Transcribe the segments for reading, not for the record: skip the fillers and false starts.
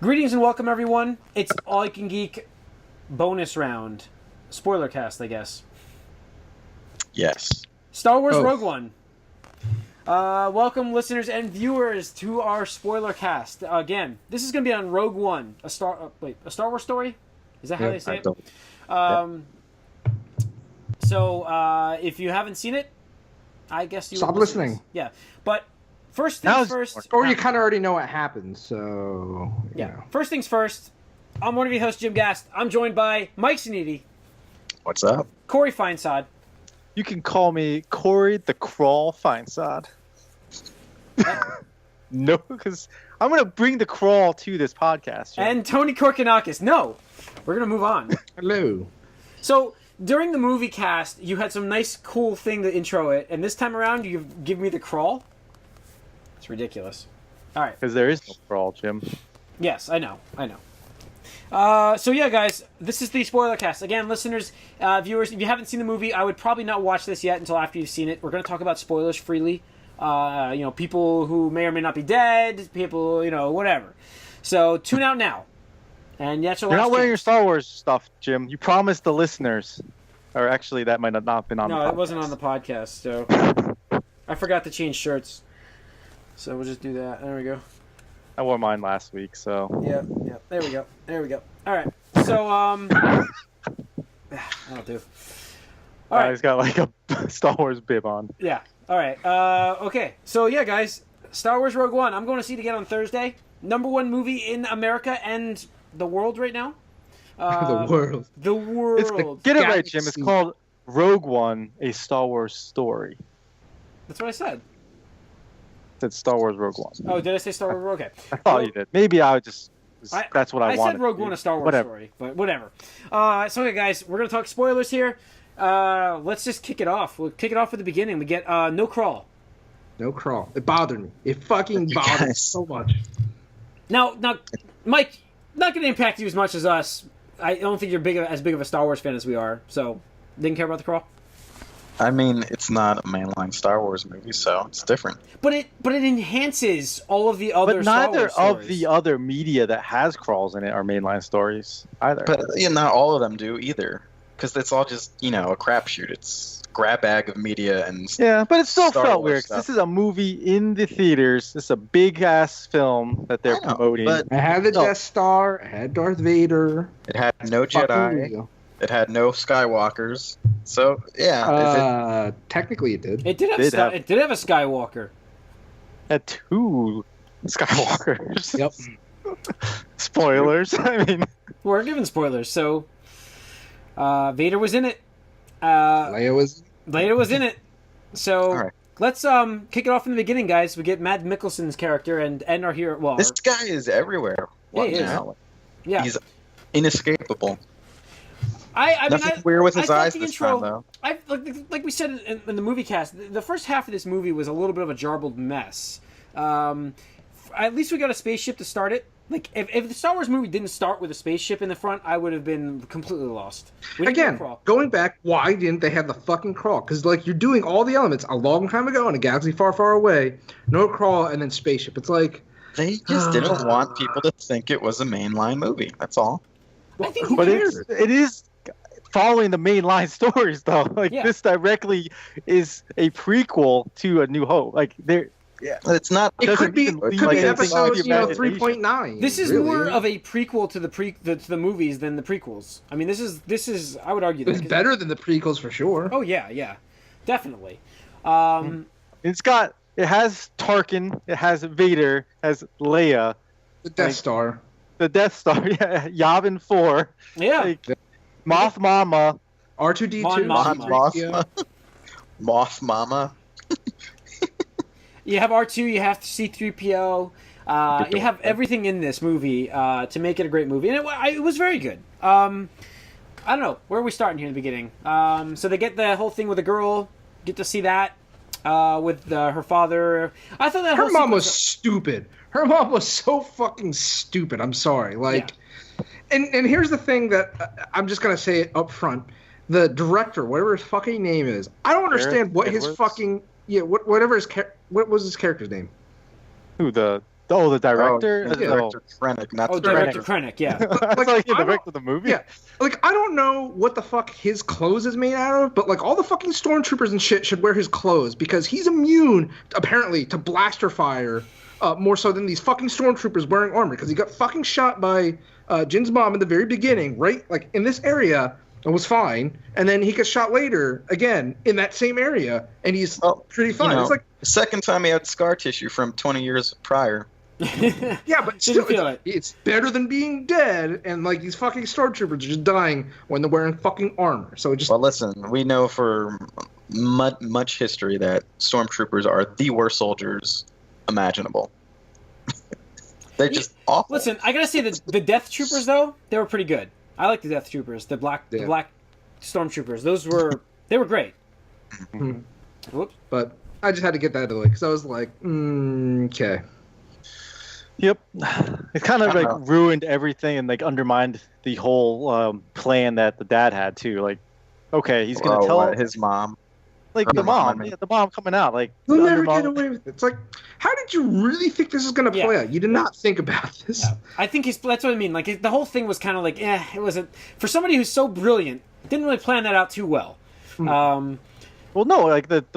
Greetings and welcome, everyone. It's All You Can Geek bonus round. Spoilercast, I guess. Yes. Star Wars Rogue One. Welcome, listeners and viewers, to our Spoilercast. Again, this is going to be on Rogue One. A Star Wars story? Is that how they say it? So, if you haven't seen it, I guess you stop listening. Yeah, but first things first. Or you kind of already know what happens, so yeah. First things first. I'm one of your hosts, Jim Gast. I'm joined by Mike Sneedy. What's up? Corey Feinsod. You can call me Corey the Crawl Feinsod. No, because I'm going to bring the crawl to this podcast. Jim. And Tony Korkanakis. No, we're going to move on. Hello. So, during the movie cast, you had some nice, cool thing to intro it, and this time around, you give me the crawl? It's ridiculous. All right. Because there is no crawl, Jim. Yes, I know. So yeah, guys, this is the Spoilercast. Again, listeners, viewers, if you haven't seen the movie, I would probably not watch this yet until after you've seen it. We're going to talk about spoilers freely. People who may or may not be dead, people, whatever. So tune out now. And that's your You're last not wearing your chance. Star Wars stuff, Jim. You promised the listeners. Or actually, that might have not been on the podcast. No, it wasn't on the podcast, so I forgot to change shirts. So we'll just do that. There we go. I wore mine last week, so... Yeah. There we go. All right. So, that'll do. All right. He's got like a Star Wars bib on. Yeah. All right. Okay. So, yeah, guys. Star Wars Rogue One. I'm going to see it again on Thursday. #1 movie in America and the world right now. The world. The world. Get it right, Jim. It's called Rogue One, a Star Wars story. That's what I said. It said Star Wars Rogue One. Oh, did I say Star Wars? Okay. I thought you did. Maybe I would just... That's what I wanted. I said Rogue One, a Star Wars story, but whatever. So, okay, guys, we're going to talk spoilers here. Let's just kick it off. We'll kick it off at the beginning. We get no crawl. No crawl. It bothered me. It fucking bothered me so much. Now, Mike, not going to impact you as much as us. I don't think you're as big of a Star Wars fan as we are, so didn't care about the crawl. I mean, it's not a mainline Star Wars movie, so it's different. But it enhances all of the other. But Star neither Wars of stories. the other media that has crawls in it are mainline stories either. But not all of them do either, because it's all just a crapshoot. It's a grab bag of media and yeah, but it still Star felt Wars weird. 'Cause stuff. this is a movie in the theaters. This is a big ass film that they're I know, promoting. but I had the No. Death Star. It had Darth Vader. it had no Jedi. Fucking It had no Skywalkers. So yeah, technically it did. It did have it did have a Skywalker. Had two Skywalkers. Yep. Spoilers. I mean, We're giving spoilers, so Vader was in it. Leia was in it. So All right. let's kick it off in the beginning, guys. We get Matt Mikkelsen's character and our hero. Well, this guy is everywhere. Yeah, he is. Now? yeah. He's inescapable. I Nothing mean, weird with I his thought eyes the this intro, time, though. like we said in the movie cast, the first half of this movie was a little bit of a jarbled mess. At least we got a spaceship to start it. Like, if the Star Wars movie didn't start with a spaceship in the front, I would have been completely lost. We didn't get a Again, crawl. going back, why didn't they have the fucking crawl? Because, you're doing all the elements a long time ago in a galaxy far, far away. No crawl and then spaceship. It's like... They just didn't want people to think it was a mainline movie. That's all. I think but it is following the mainline stories though. Like this directly is a prequel to A New Hope. Like there. Yeah, it's not. It could be episode 3.9. This is more of a prequel to the movies than the prequels. I mean, this is I would argue that it's better than the prequels for sure. Oh yeah, definitely. It has Tarkin, it has Vader, it has Leia, the Death Star, yeah, Yavin 4, yeah, like, Moth Mama, R2D2, Moth Mama. You have R2, you have C-3PO, you have everything in this movie to make it a great movie, and it was very good. I don't know, where are we starting here in the beginning? So they get the whole thing with the girl, get to see that with her father. I thought that her mom was stupid. Her mom was so fucking stupid. I'm sorry. And here's the thing that I'm just gonna say it up front. The director, whatever his fucking name is, I don't understand what his fucking whatever his what was his character's name? Who, the Oh, the director. Oh, director Krennic, not the Director director. Krennic, yeah. I thought he directed the movie. Yeah, like I don't know what the fuck his clothes is made out of, but like all the fucking stormtroopers and shit should wear his clothes because he's immune apparently to blaster fire, more so than these fucking stormtroopers wearing armor because he got fucking shot by Jin's mom in the very beginning, right? Like in this area. It was fine, and then he gets shot later again in that same area, and he's pretty fine. It's like the second time he had scar tissue from 20 years prior. Yeah, but still, it's better than being dead, and like these fucking stormtroopers are just dying when they're wearing fucking armor. So it just Well, listen, we know for much history that stormtroopers are the worst soldiers imaginable. They're just awful. Listen, I gotta say the Death Troopers though, they were pretty good. I like the Death Troopers, the black stormtroopers. They were great. Mhm. Whoops. But I just had to get that out of the way because I was like, okay. Yep. It kind of like ruined everything and like undermined the whole plan that the dad had too. Like, okay, he's gonna tell his mom. Like the mom, the mom coming out, like you'll never get away with it. It's like, how did you really think this is gonna play out? You did not think about this. Yeah. I think that's what I mean. Like the whole thing was kind of like, it wasn't for somebody who's so brilliant. Didn't really plan that out too well. Well, no, like the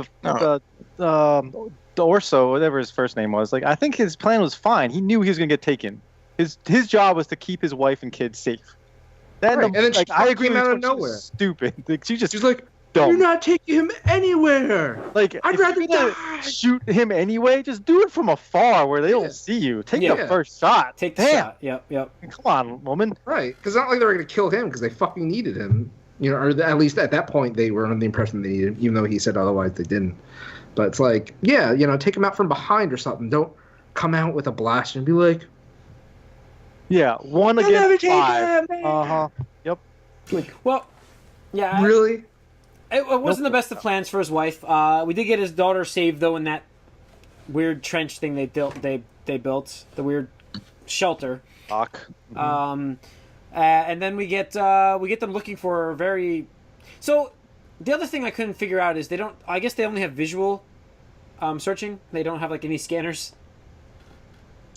Orso, whatever his first name was, like I think his plan was fine. He knew he was gonna get taken. His job was to keep his wife and kids safe. Then, right. And then like, I agree came with out you, of nowhere. Stupid. Like, she's like, dumb. You're not taking him anywhere. Like, I'd rather die. Shoot him anyway. Just do it from afar where they don't see you. Take the first shot. Take the shot. Yep. Come on, woman. Right, because it's not like they were going to kill him because they fucking needed him. You know, or at least at that point they were under the impression they needed him, even though he said otherwise they didn't. But it's like, yeah, you know, take him out from behind or something. Don't come out with a blast and be like, yeah, one against five. Yep. Like, well, yeah. Really? It wasn't the best of plans for his wife. We did get his daughter saved though in that weird trench thing they built. They built the weird shelter. Mm-hmm. And then we get them looking for a very. So, the other thing I couldn't figure out is they don't. I guess they only have visual searching. They don't have like any scanners.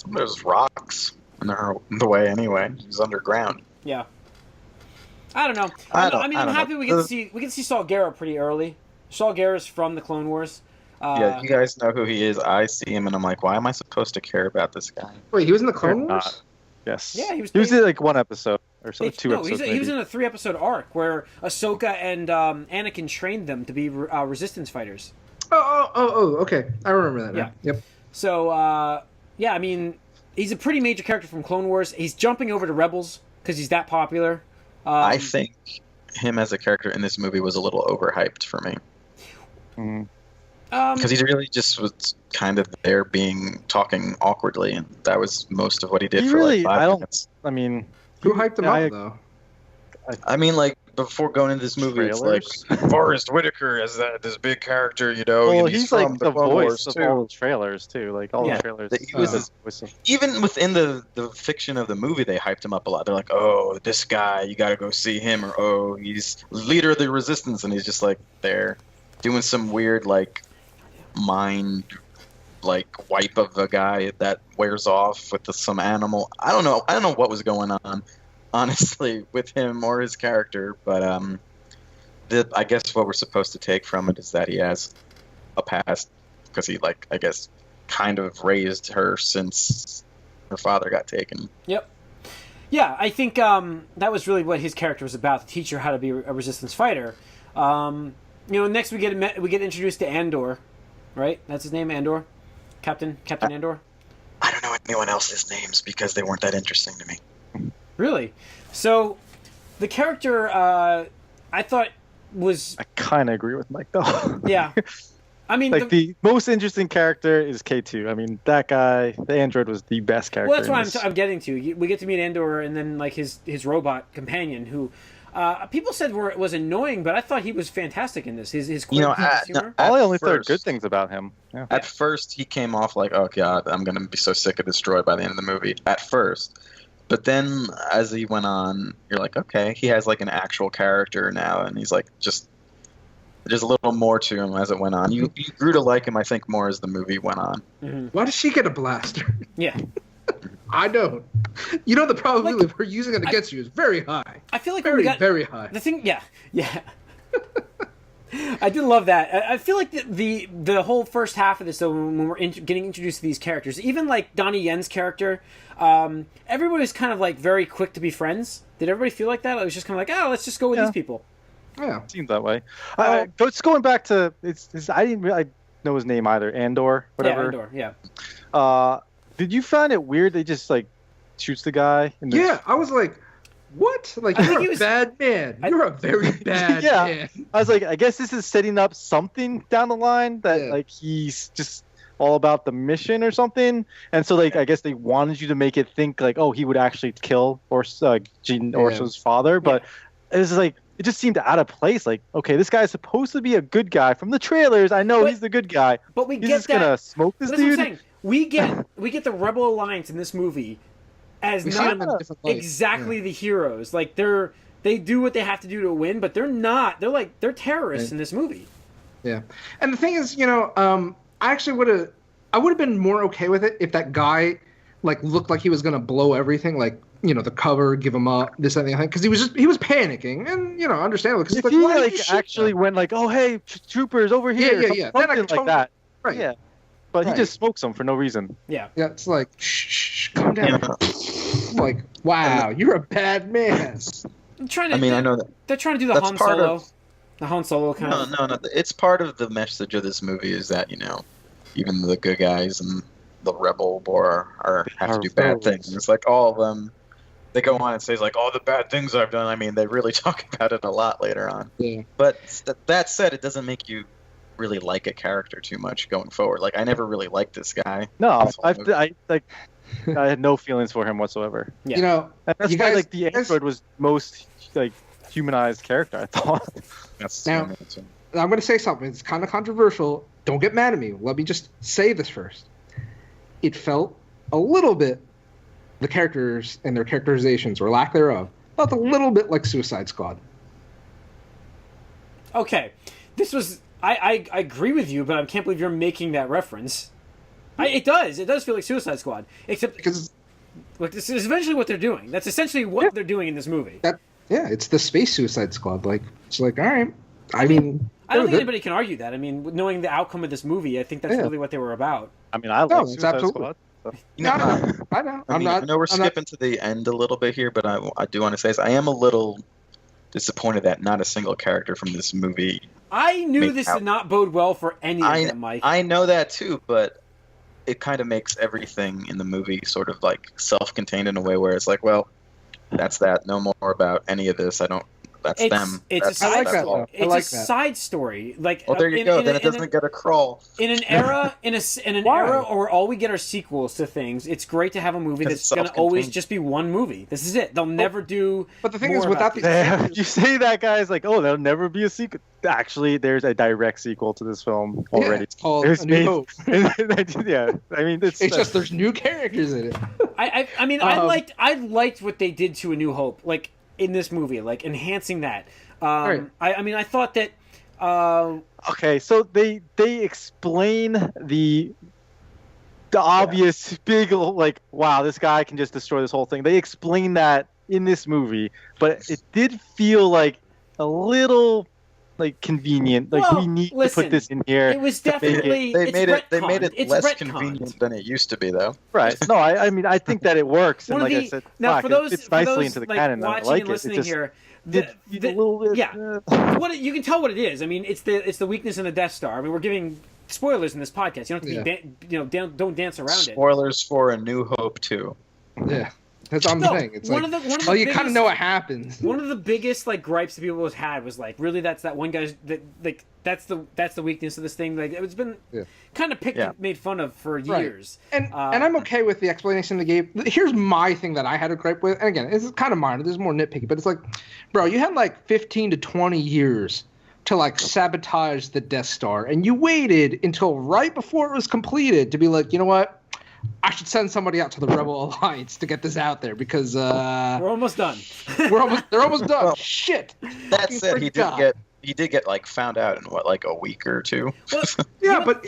There's rocks in the way anyway. He's underground. Yeah. I don't know. I'm happy we get to see Saul Guerrero pretty early. Saul Guerrero's from the Clone Wars. Yeah, you guys know who he is. I see him and I'm like, why am I supposed to care about this guy? Wait, he was in the Clone Wars? Yes. Yeah, he was in like one episode or so, two episodes. He was in a 3-episode arc where Ahsoka and Anakin trained them to be resistance fighters. Oh, okay. I remember that now. Yeah. Yep. So, yeah, I mean, he's a pretty major character from Clone Wars. He's jumping over to Rebels because he's that popular. I think him as a character in this movie was a little overhyped for me. Because he really just was kind of there talking awkwardly, and that was most of what he did for like 5 minutes. I mean, who hyped him up, though? I mean, like, before going into this movie, trailers? It's like Forrest Whitaker as this big character, you know. Well, and he's from like the Clone voice Wars, of all the trailers, too. Like, all the trailers. He was even within the fiction of the movie, they hyped him up a lot. They're like, oh, this guy, you gotta go see him, or oh, he's leader of the resistance, and he's just like there doing some weird, like, mind like wipe of a guy that wears off with some animal. I don't know what was going on, honestly, with him or his character, but I guess what we're supposed to take from it is that he has a past because he, like, I guess, kind of raised her since her father got taken. Yep. Yeah, I think that was really what his character was about, to teach her how to be a resistance fighter. Next we get introduced to Andor, right? That's his name, Andor? Captain Andor? I don't know anyone else's names because they weren't that interesting to me. Really? So, the character, I thought was... I kind of agree with Mike, though. Yeah. I mean... like, the most interesting character is K2. I mean, that guy, the android, was the best character. Well, that's what I'm getting to. We get to meet Andor and then, like, his robot companion, who... people said was annoying, but I thought he was fantastic in this. His humor. I only heard good things about him. Yeah. At first, he came off like, oh god, I'm gonna be so sick of this droid by the end of the movie. At first, but then as he went on, you're like, okay, he has like an actual character now, and he's like just There's a little more to him as it went on. You grew to like him, I think, more as the movie went on. Mm-hmm. Why does she get a blaster? Yeah. I don't. You know the probability of her using it against you is very high. I feel like very high. The thing, yeah. I did love that. I feel like the whole first half of this, though, when we're getting introduced to these characters, even like Donnie Yen's character, everybody was kind of like very quick to be friends. Did everybody feel like that? It was just kind of like, oh, let's just go with these people. Yeah, seems that way. Just going back to I didn't really know his name either. Andor, whatever. Yeah, Andor. Yeah. Did you find it weird they just like shoots the guy? Yeah, I was like, what? Like, you're a bad man. You're a very bad man. I was like, I guess this is setting up something down the line that like he's just all about the mission or something. And so like I guess they wanted you to make it think like, oh, he would actually kill Jean Orso's father, but it was like it just seemed out of place. Like, okay, this guy's supposed to be a good guy from the trailers. I know he's the good guy. But he's just gonna smoke this dude. What I'm saying. We get the Rebel Alliance in this movie as not exactly the heroes. Like they do what they have to do to win, but they're not. They're terrorists in this movie. Yeah, and the thing is, I actually would have been more okay with it if that guy like looked like he was gonna blow everything, like the cover, give him up, this and the other thing, because he was panicking, and understandable. Because if he actually went like, oh hey, troopers over here, something like that, right? Yeah. But he just smokes them for no reason. Yeah. Yeah, it's like, shh, calm down. Like, wow, you're a bad man. I know that. They're trying to do the Han Solo. The Han Solo kind of. No. It's part of the message of this movie is that, even the good guys and the rebel have to do bad things. It's like all of them, they go on and say, like, all the bad things I've done. I mean, they really talk about it a lot later on. Yeah. But that said, it doesn't make you really like a character too much going forward. Like, I never really liked this guy. No, I had no feelings for him whatsoever. Yeah. That's why like the android was most like humanized character, I thought. Now, I'm going to say something. It's kind of controversial. Don't get mad at me. Let me just say this first. It felt a little bit, the characters and their characterizations or lack thereof, felt a little bit like Suicide Squad. Okay, this was. I agree with you, but I can't believe you're making that reference. It does feel like Suicide Squad, except because this is eventually what they're doing. That's essentially what they're doing in this movie. It's the space Suicide Squad. Like, it's like, all right. I mean, I don't think anybody can argue that. I mean, knowing the outcome of this movie, I think that's really what they were about. I mean, I like Suicide Squad. So. I know. I know we're skipping to the end a little bit here, but I do want to say I am a little disappointed that not a single character from this movie. I knew this did not bode well for any of them, Mike. I know that too, but it kind of makes everything in the movie sort of like self-contained in a way where it's like, well, that's that. No more about any of this. That's them. It's a side story. It's a side story. Like, well, there you go. Then it doesn't get a crawl. In an era, in an era where all we get are sequels to things, it's great to have a movie that's going to always just be one movie. This is it. They'll never do. But the thing is, without you say that, guys, like, oh, there'll never be a sequel. Actually, there's a direct sequel to this film already. It's called A New Hope. Yeah, I mean, it's just there's new characters in it. I mean, I liked what they did to A New Hope, like in this movie, like enhancing that. Right. I mean, I thought that. Okay, so they explain the obvious big like, wow, this guy can just destroy this whole thing. They explain that in this movie, but it did feel like a little like convenient. Like, we need to put this in here. It was definitely they made it less convenient than it used to be, though. Right. No, I mean, I think that it works, and like I said, now for those, it fits nicely into the canon. Watching I like and listening here, a little bit, what you can tell what it is. I mean, it's the weakness in the Death Star. I mean, we're giving spoilers in this podcast. You don't have to be, don't dance around it. Spoilers for A New Hope too. Yeah. That's what I'm saying. It's you kind of know what happens. One of the biggest like gripes that people had was like, really, that's that one guy's that's the weakness of this thing. Like, it's been kind of picked and made fun of for years. Right. And I'm okay with the explanation they gave. Here's my thing that I had a gripe with. And again, it's kind of minor. This is more nitpicky, but it's like, bro, you had like 15 to 20 years to like sabotage the Death Star, and you waited until right before it was completed to be like, you know what? I should send somebody out to the Rebel Alliance to get this out there because we're almost done. They're almost done. Well, shit. That said, he he did get like found out in what, like a week or two. Well, Yeah, but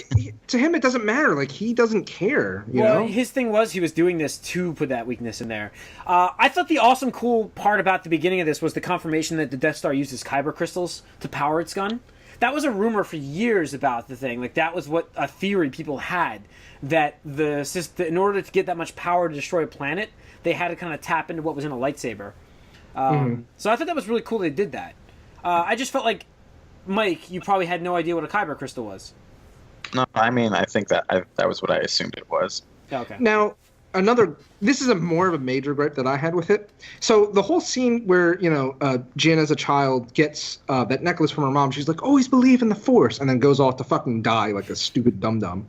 to him it doesn't matter. Like he doesn't care. You well, know. his thing was he was doing this to put that weakness in there. I thought the awesome, cool part about the beginning of this was the confirmation that the Death Star uses kyber crystals to power its gun. That was a rumor for years about the thing. Like that was what a theory people had, that the system, in order to get that much power to destroy a planet, they had to kind of tap into what was in a lightsaber. So I thought that was really cool they did that. I just felt like, Mike, you probably had no idea what a kyber crystal was. No, I mean, I think that was what I assumed it was. Okay. Now, this is more of a major gripe that I had with it. So the whole scene where, Jin as a child gets that necklace from her mom, she's like, always believe in the Force, and then goes off to fucking die like a stupid dum-dum.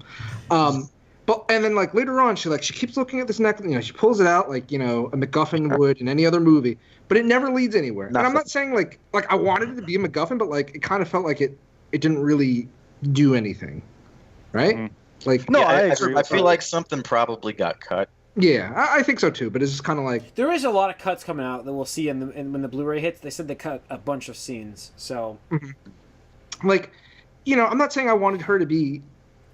And then like later on, she keeps looking at this necklace, she pulls it out like, a MacGuffin would in any other movie, but it never leads anywhere. And I'm not saying like I wanted it to be a MacGuffin, but like it kind of felt like it didn't really do anything. Right? Mm-hmm. Like, no, Yeah, I agree. I feel like something probably got cut. yeah, I think so too. But it's just kind of like There is a lot of cuts coming out that we'll see when the Blu-ray hits. They said they cut a bunch of scenes. So, like, I'm not saying I wanted her to be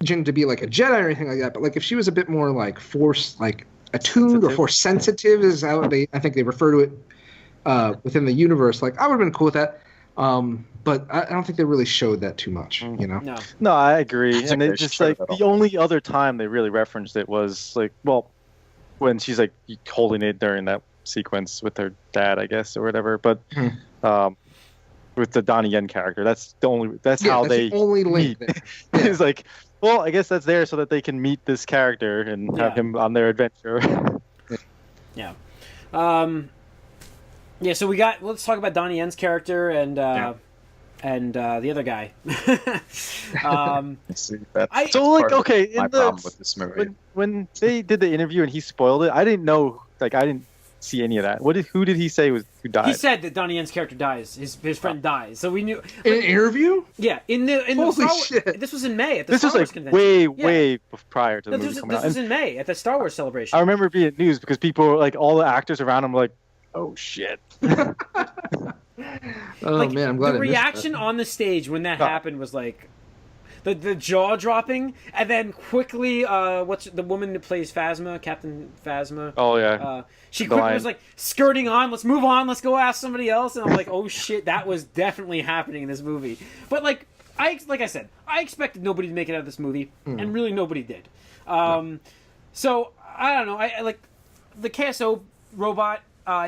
Jin to be like a Jedi or anything like that, but like if she was a bit more like Force like attuned or Force sensitive is how I think they refer to it within the universe. Like I would have been cool with that. But I don't think they really showed that too much, no. No, I agree. And they it's just showed like it all. the only other time they really referenced it was like, well, when she's like holding it during that sequence with her dad, I guess, or whatever. But with the Donnie Yen character, that's how they the only link meet. there. Yeah. It's like, well, I guess that's there so that they can meet this character and have him on their adventure. Yeah. So let's talk about Donnie Yen's character and the other guy. See, that's So, like, part of okay, my in the- problem with this movie. when they did the interview and he spoiled it, I didn't know. Like, I didn't see any of that. Who did he say who died? He said that Donnie Yen's character dies. His friend dies. So we knew. In an interview? Yeah, in the Holy Star Wars, shit. This was in May at the This Star was Wars like convention. way prior to the No, movie this coming out. was And in May at the Star Wars celebration. I remember being news because people were like, all the actors around him were like, "Oh shit!" Oh man, I'm glad the I missed reaction that. on the stage when that happened was like the jaw dropping, and then quickly, what's the woman that plays Phasma, Captain Phasma? Oh yeah. She The quickly line. was like skirting on. Let's move on. Let's go ask somebody else. And I'm like, oh shit, that was definitely happening in this movie. But like I said, I expected nobody to make it out of this movie, and really nobody did. So I don't know. I like the KSO robot.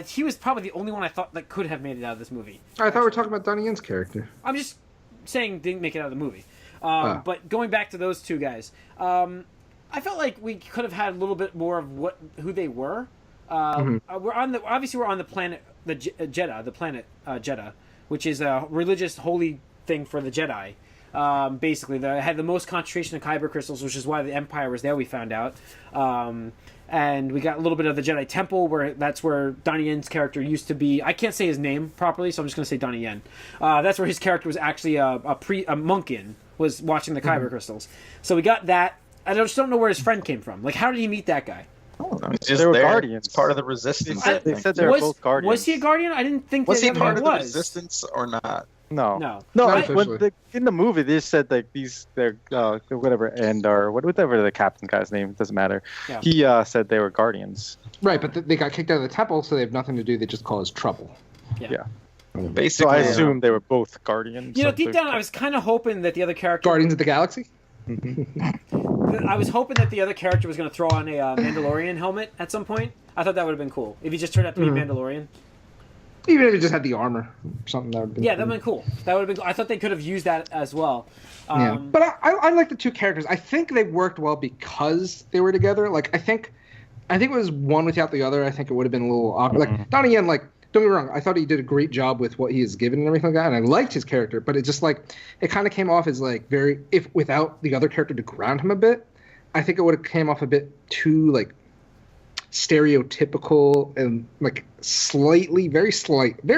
He was probably the only one I thought that could have made it out of this movie. I thought we were talking about Donnie Yen's character. I'm just saying didn't make it out of the movie. But going back to those two guys, I felt like we could have had a little bit more of who they were. We're on the planet Jeddah, which is a religious holy thing for the Jedi. Basically, they had the most concentration of kyber crystals, which is why the Empire was there. We found out. And we got a little bit of the Jedi Temple, that's where Donnie Yen's character used to be. I can't say his name properly, so I'm just going to say Donnie Yen. That's where his character was actually a monk was watching the kyber crystals. So we got that. I just don't know where his friend came from. Like, how did he meet that guy? He's just They were there. guardians. It's part of the resistance. I They think. said they were both guardians. Was he a guardian? I didn't think Was that he the part other of the guy resistance or not? No. No. Not I- officially. in the movie, they just said like they're whatever, and or whatever the captain guy's name, doesn't matter. Yeah. He said they were guardians. Right, but they got kicked out of the temple, so they have nothing to do. They just cause trouble. Yeah. So Basically, I assume they were both guardians. You know, of deep the- down, I was kind of hoping that the other character. Guardians of the Galaxy? I was hoping that the other character was going to throw on a Mandalorian helmet at some point. I thought that would have been cool if he just turned out to be Mandalorian. Even if it just had the armor or something, that would have been Yeah, cool. that would have been cool. That would have been cool. I thought they could have used that as well. Yeah, but I like the two characters. I think they worked well because they were together. Like I think it was one without the other. I think it would have been a little awkward. Like Donnie Yen, like don't get me wrong, I thought he did a great job with what he is given and everything like that, and I liked his character. But it just like it kind of came off as like if without the other character to ground him a bit, I think it would have came off a bit too like stereotypical and like very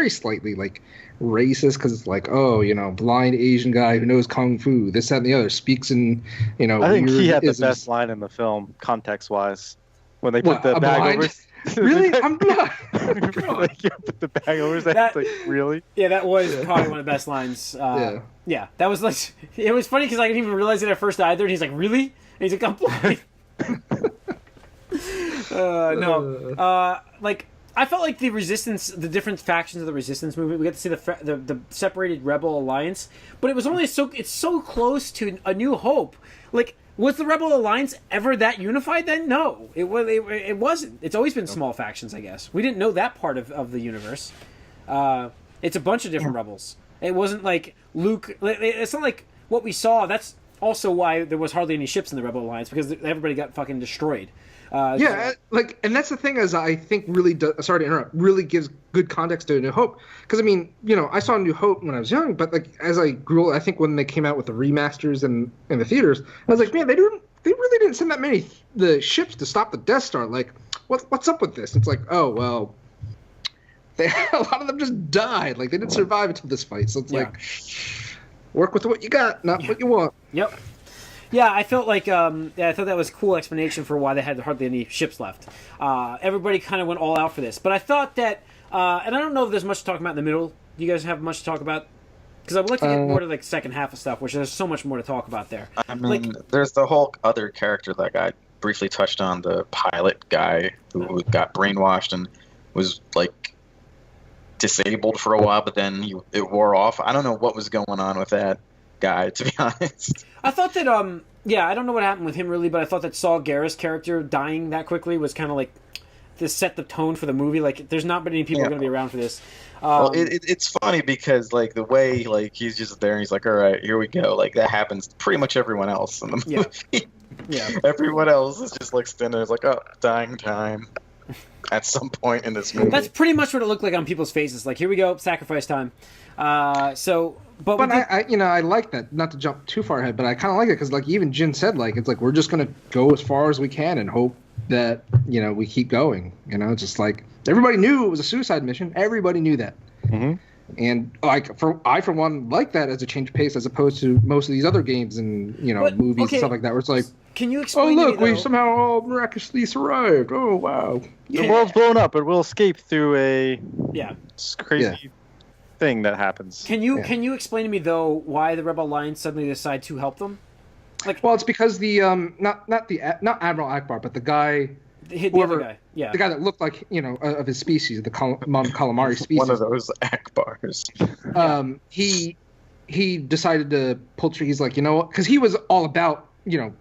slightly like racist because it's like, oh, blind Asian guy who knows kung fu, this, that, and the other, speaks in, I think he had the weird best isms. line in the film, context-wise. when they What, put the I'm bag blind? over. Really? I'm blind. Like, you put the bag over his head. That- It's like, really? Yeah, that was probably one of the best lines. Yeah, that was like it was funny because I didn't even realize it at first either. And he's like, "Really?" And he's like, "I'm blind." No, like I felt like the Resistance, the different factions of the Resistance movement. We got to see the separated Rebel Alliance, but it was only it's so close to A New Hope. Like, was the Rebel Alliance ever that unified then? No, it wasn't. It's always been small factions, I guess. We didn't know that part of the universe. It's a bunch of different rebels. It wasn't like Luke. It's not like what we saw. That's also why there was hardly any ships in the Rebel Alliance, because everybody got fucking destroyed. Like, and that's the thing, is I think really sorry to interrupt, really gives good context to A New Hope, because I mean, you know, I saw A New Hope when I was young, but like as I grew old, I think when they came out with the remasters in the theaters, I was like, man, they really didn't send that many the ships to stop the Death Star. Like, what's up with this? It's like, oh well, a lot of them just died. Like, they didn't survive until this fight. So it's like, work with what you got, not what you want. Yep. Yeah, I felt like I thought that was a cool explanation for why they had hardly any ships left. Everybody kind of went all out for this, but I thought that, and I don't know if there's much to talk about in the middle. Do you guys have much to talk about? Because I would like to get more to like second half of stuff, which there's so much more to talk about there. I mean, there's the whole other character that I briefly touched on, the pilot guy who got brainwashed and was like disabled for a while, but then it wore off. I don't know what was going on with that guy, to be honest. I thought that, I don't know what happened with him really, but I thought that Saul Guerra's character dying that quickly was kind of like to set the tone for the movie. Like, there's not many people going to be around for this. Well, it's funny because like the way like he's just there and he's like, all right, here we go. Like that happens to pretty much everyone else in the movie. Yeah. Everyone else is just like standing there, it's like, oh, dying time. At some point in this movie. That's pretty much what it looked like on people's faces. Like, here we go, sacrifice time. But I like that. Not to jump too far ahead, but I kind of like it because, like, even Jin said, like, it's like we're just gonna go as far as we can and hope that we keep going. Just like everybody knew it was a suicide mission. Everybody knew that. Mm-hmm. And like for one like that as a change of pace as opposed to most of these other games and movies and stuff like that where it's like, can you explain? Oh look, to me, we somehow all miraculously survived. Oh wow, the world's blown up, but we'll escape through a crazy thing that happens. Can you explain to me though why the Rebel Alliance suddenly decide to help them? Like, well, it's because the not Admiral Akbar, but the guy. The other guy, the guy that looked like of his species, the calamari species. One of those Akbars. He decided to pull trigger. He's like, you know what? Because he was all about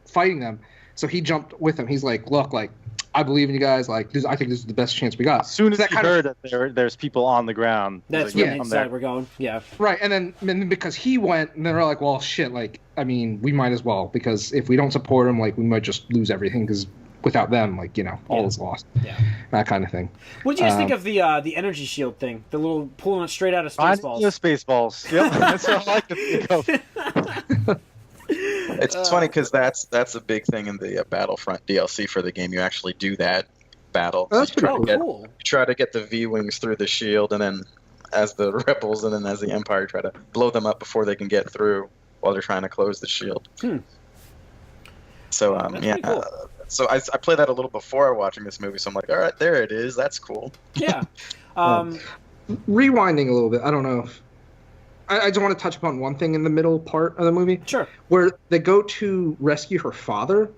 fighting them, so he jumped with them. He's like, look, like I believe in you guys. Like I think this is the best chance we got. As soon as he heard that there's people on the ground, that's when he decided we're going. Yeah. Right, and then because he went, and they're like, well, shit. Like, I mean, we might as well, because if we don't support him, like we might just lose everything. Because without them, like all is lost. Yeah, that kind of thing. What did you guys think of the energy shield thing? The little pulling it straight out of Spaceballs. Spaceballs. Yep, that's what I like to think of. It's funny because that's a big thing in the Battlefront DLC for the game. You actually do that battle. Oh, that's cool. You try to get the V-wings through the shield, and then as the rebels and then as the Empire try to blow them up before they can get through while they're trying to close the shield. So cool. So I played that a little before watching this movie, so I'm like, all right, there it is. That's cool. Yeah. Rewinding a little bit, I don't know. I just want to touch upon one thing in the middle part of the movie. Sure. Where they go to rescue her father,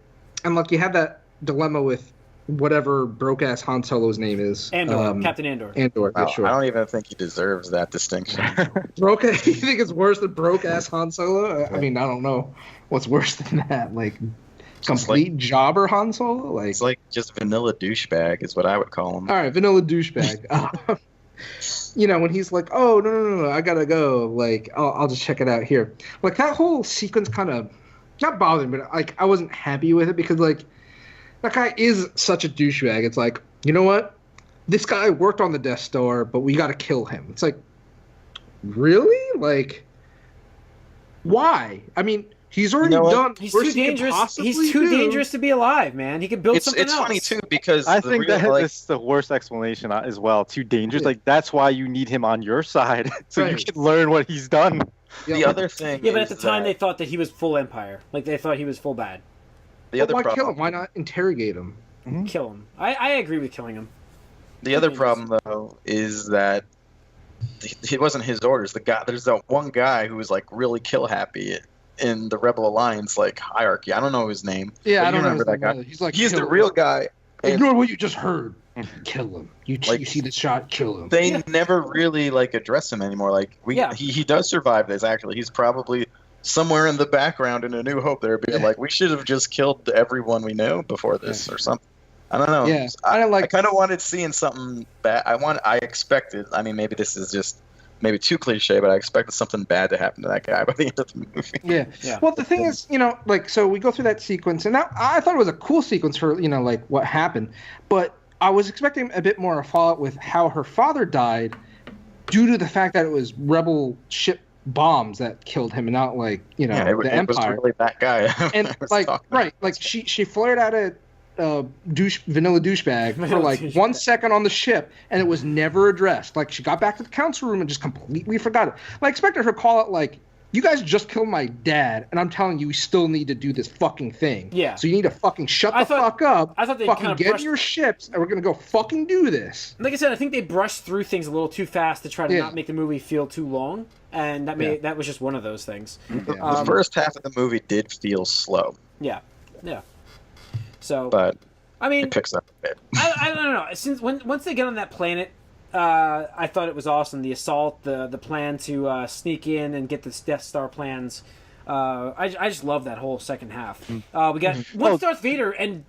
and like you have that dilemma with whatever broke-ass Han Solo's name is. Andor. Captain Andor. Andor, wow, yeah, sure. I don't even think he deserves that distinction. You think it's worse than broke-ass Han Solo? I mean, I don't know what's worse than that. Like, complete jobber Han Solo? Like, it's like just vanilla douchebag is what I would call him. All right, vanilla douchebag. When he's like, oh, no, I gotta go. Like, I'll just check it out here. Like, that whole sequence kind of, not bothered me, but, like, I wasn't happy with it because, like, that guy is such a douchebag. It's like, you know what? This guy worked on the Death Star, but we gotta kill him. It's like, really? Like, why? I mean, he's already done. He's too dangerous. He's too dangerous to be alive, man. He could build something else. It's funny too because I think that's the worst explanation as well. Too dangerous. Like that's why you need him on your side so you can learn what he's done. The other thing. Yeah, but at the time they thought that he was full Empire. Like they thought he was full bad. The other why problem. kill him? Why not interrogate him? kill him. I agree with killing him. The other problem, though, is that it wasn't his orders. There's that one guy who was like really kill happy in the Rebel Alliance like hierarchy. I don't know his name. Yeah, but I don't remember know that guy. He's like, He's the real guy. Ignore what you just heard. Kill him. You see the shot, kill him. They never really like address him anymore. Like he does survive this. Actually, he's probably somewhere in the background in A New Hope. They're being like, we should have just killed everyone we knew before this or something. I don't know. Yeah, I kind of wanted seeing something bad. I expected. I mean, maybe this is just maybe too cliche, but I expected something bad to happen to that guy by the end of the movie. Yeah. Well, the thing is, so we go through that sequence, and I thought it was a cool sequence for like what happened, but I was expecting a bit more fallout with how her father died, due to the fact that it was rebel ship bombs that killed him, and not like the Empire. It was really that guy. And she flared out a vanilla douchebag for like 1 second on the ship, and it was never addressed. Like, she got back to the council room and just completely forgot it. I expected her to call out like, you guys just killed my dad, and I'm telling you, we still need to do this fucking thing. Yeah. So you need to fucking shut the fuck up. I thought they fucking kind of get in your ships, and we're gonna go fucking do this. Like I said, I think they brushed through things a little too fast to try to not make the movie feel too long, and that was just one of those things. The first half of the movie did feel slow. Yeah. So, but I mean, it picks up a bit. I don't know. Once they get on that planet, I thought it was awesome. The assault, the plan to sneak in and get the Death Star plans. I just love that whole second half. We got once Darth Vader and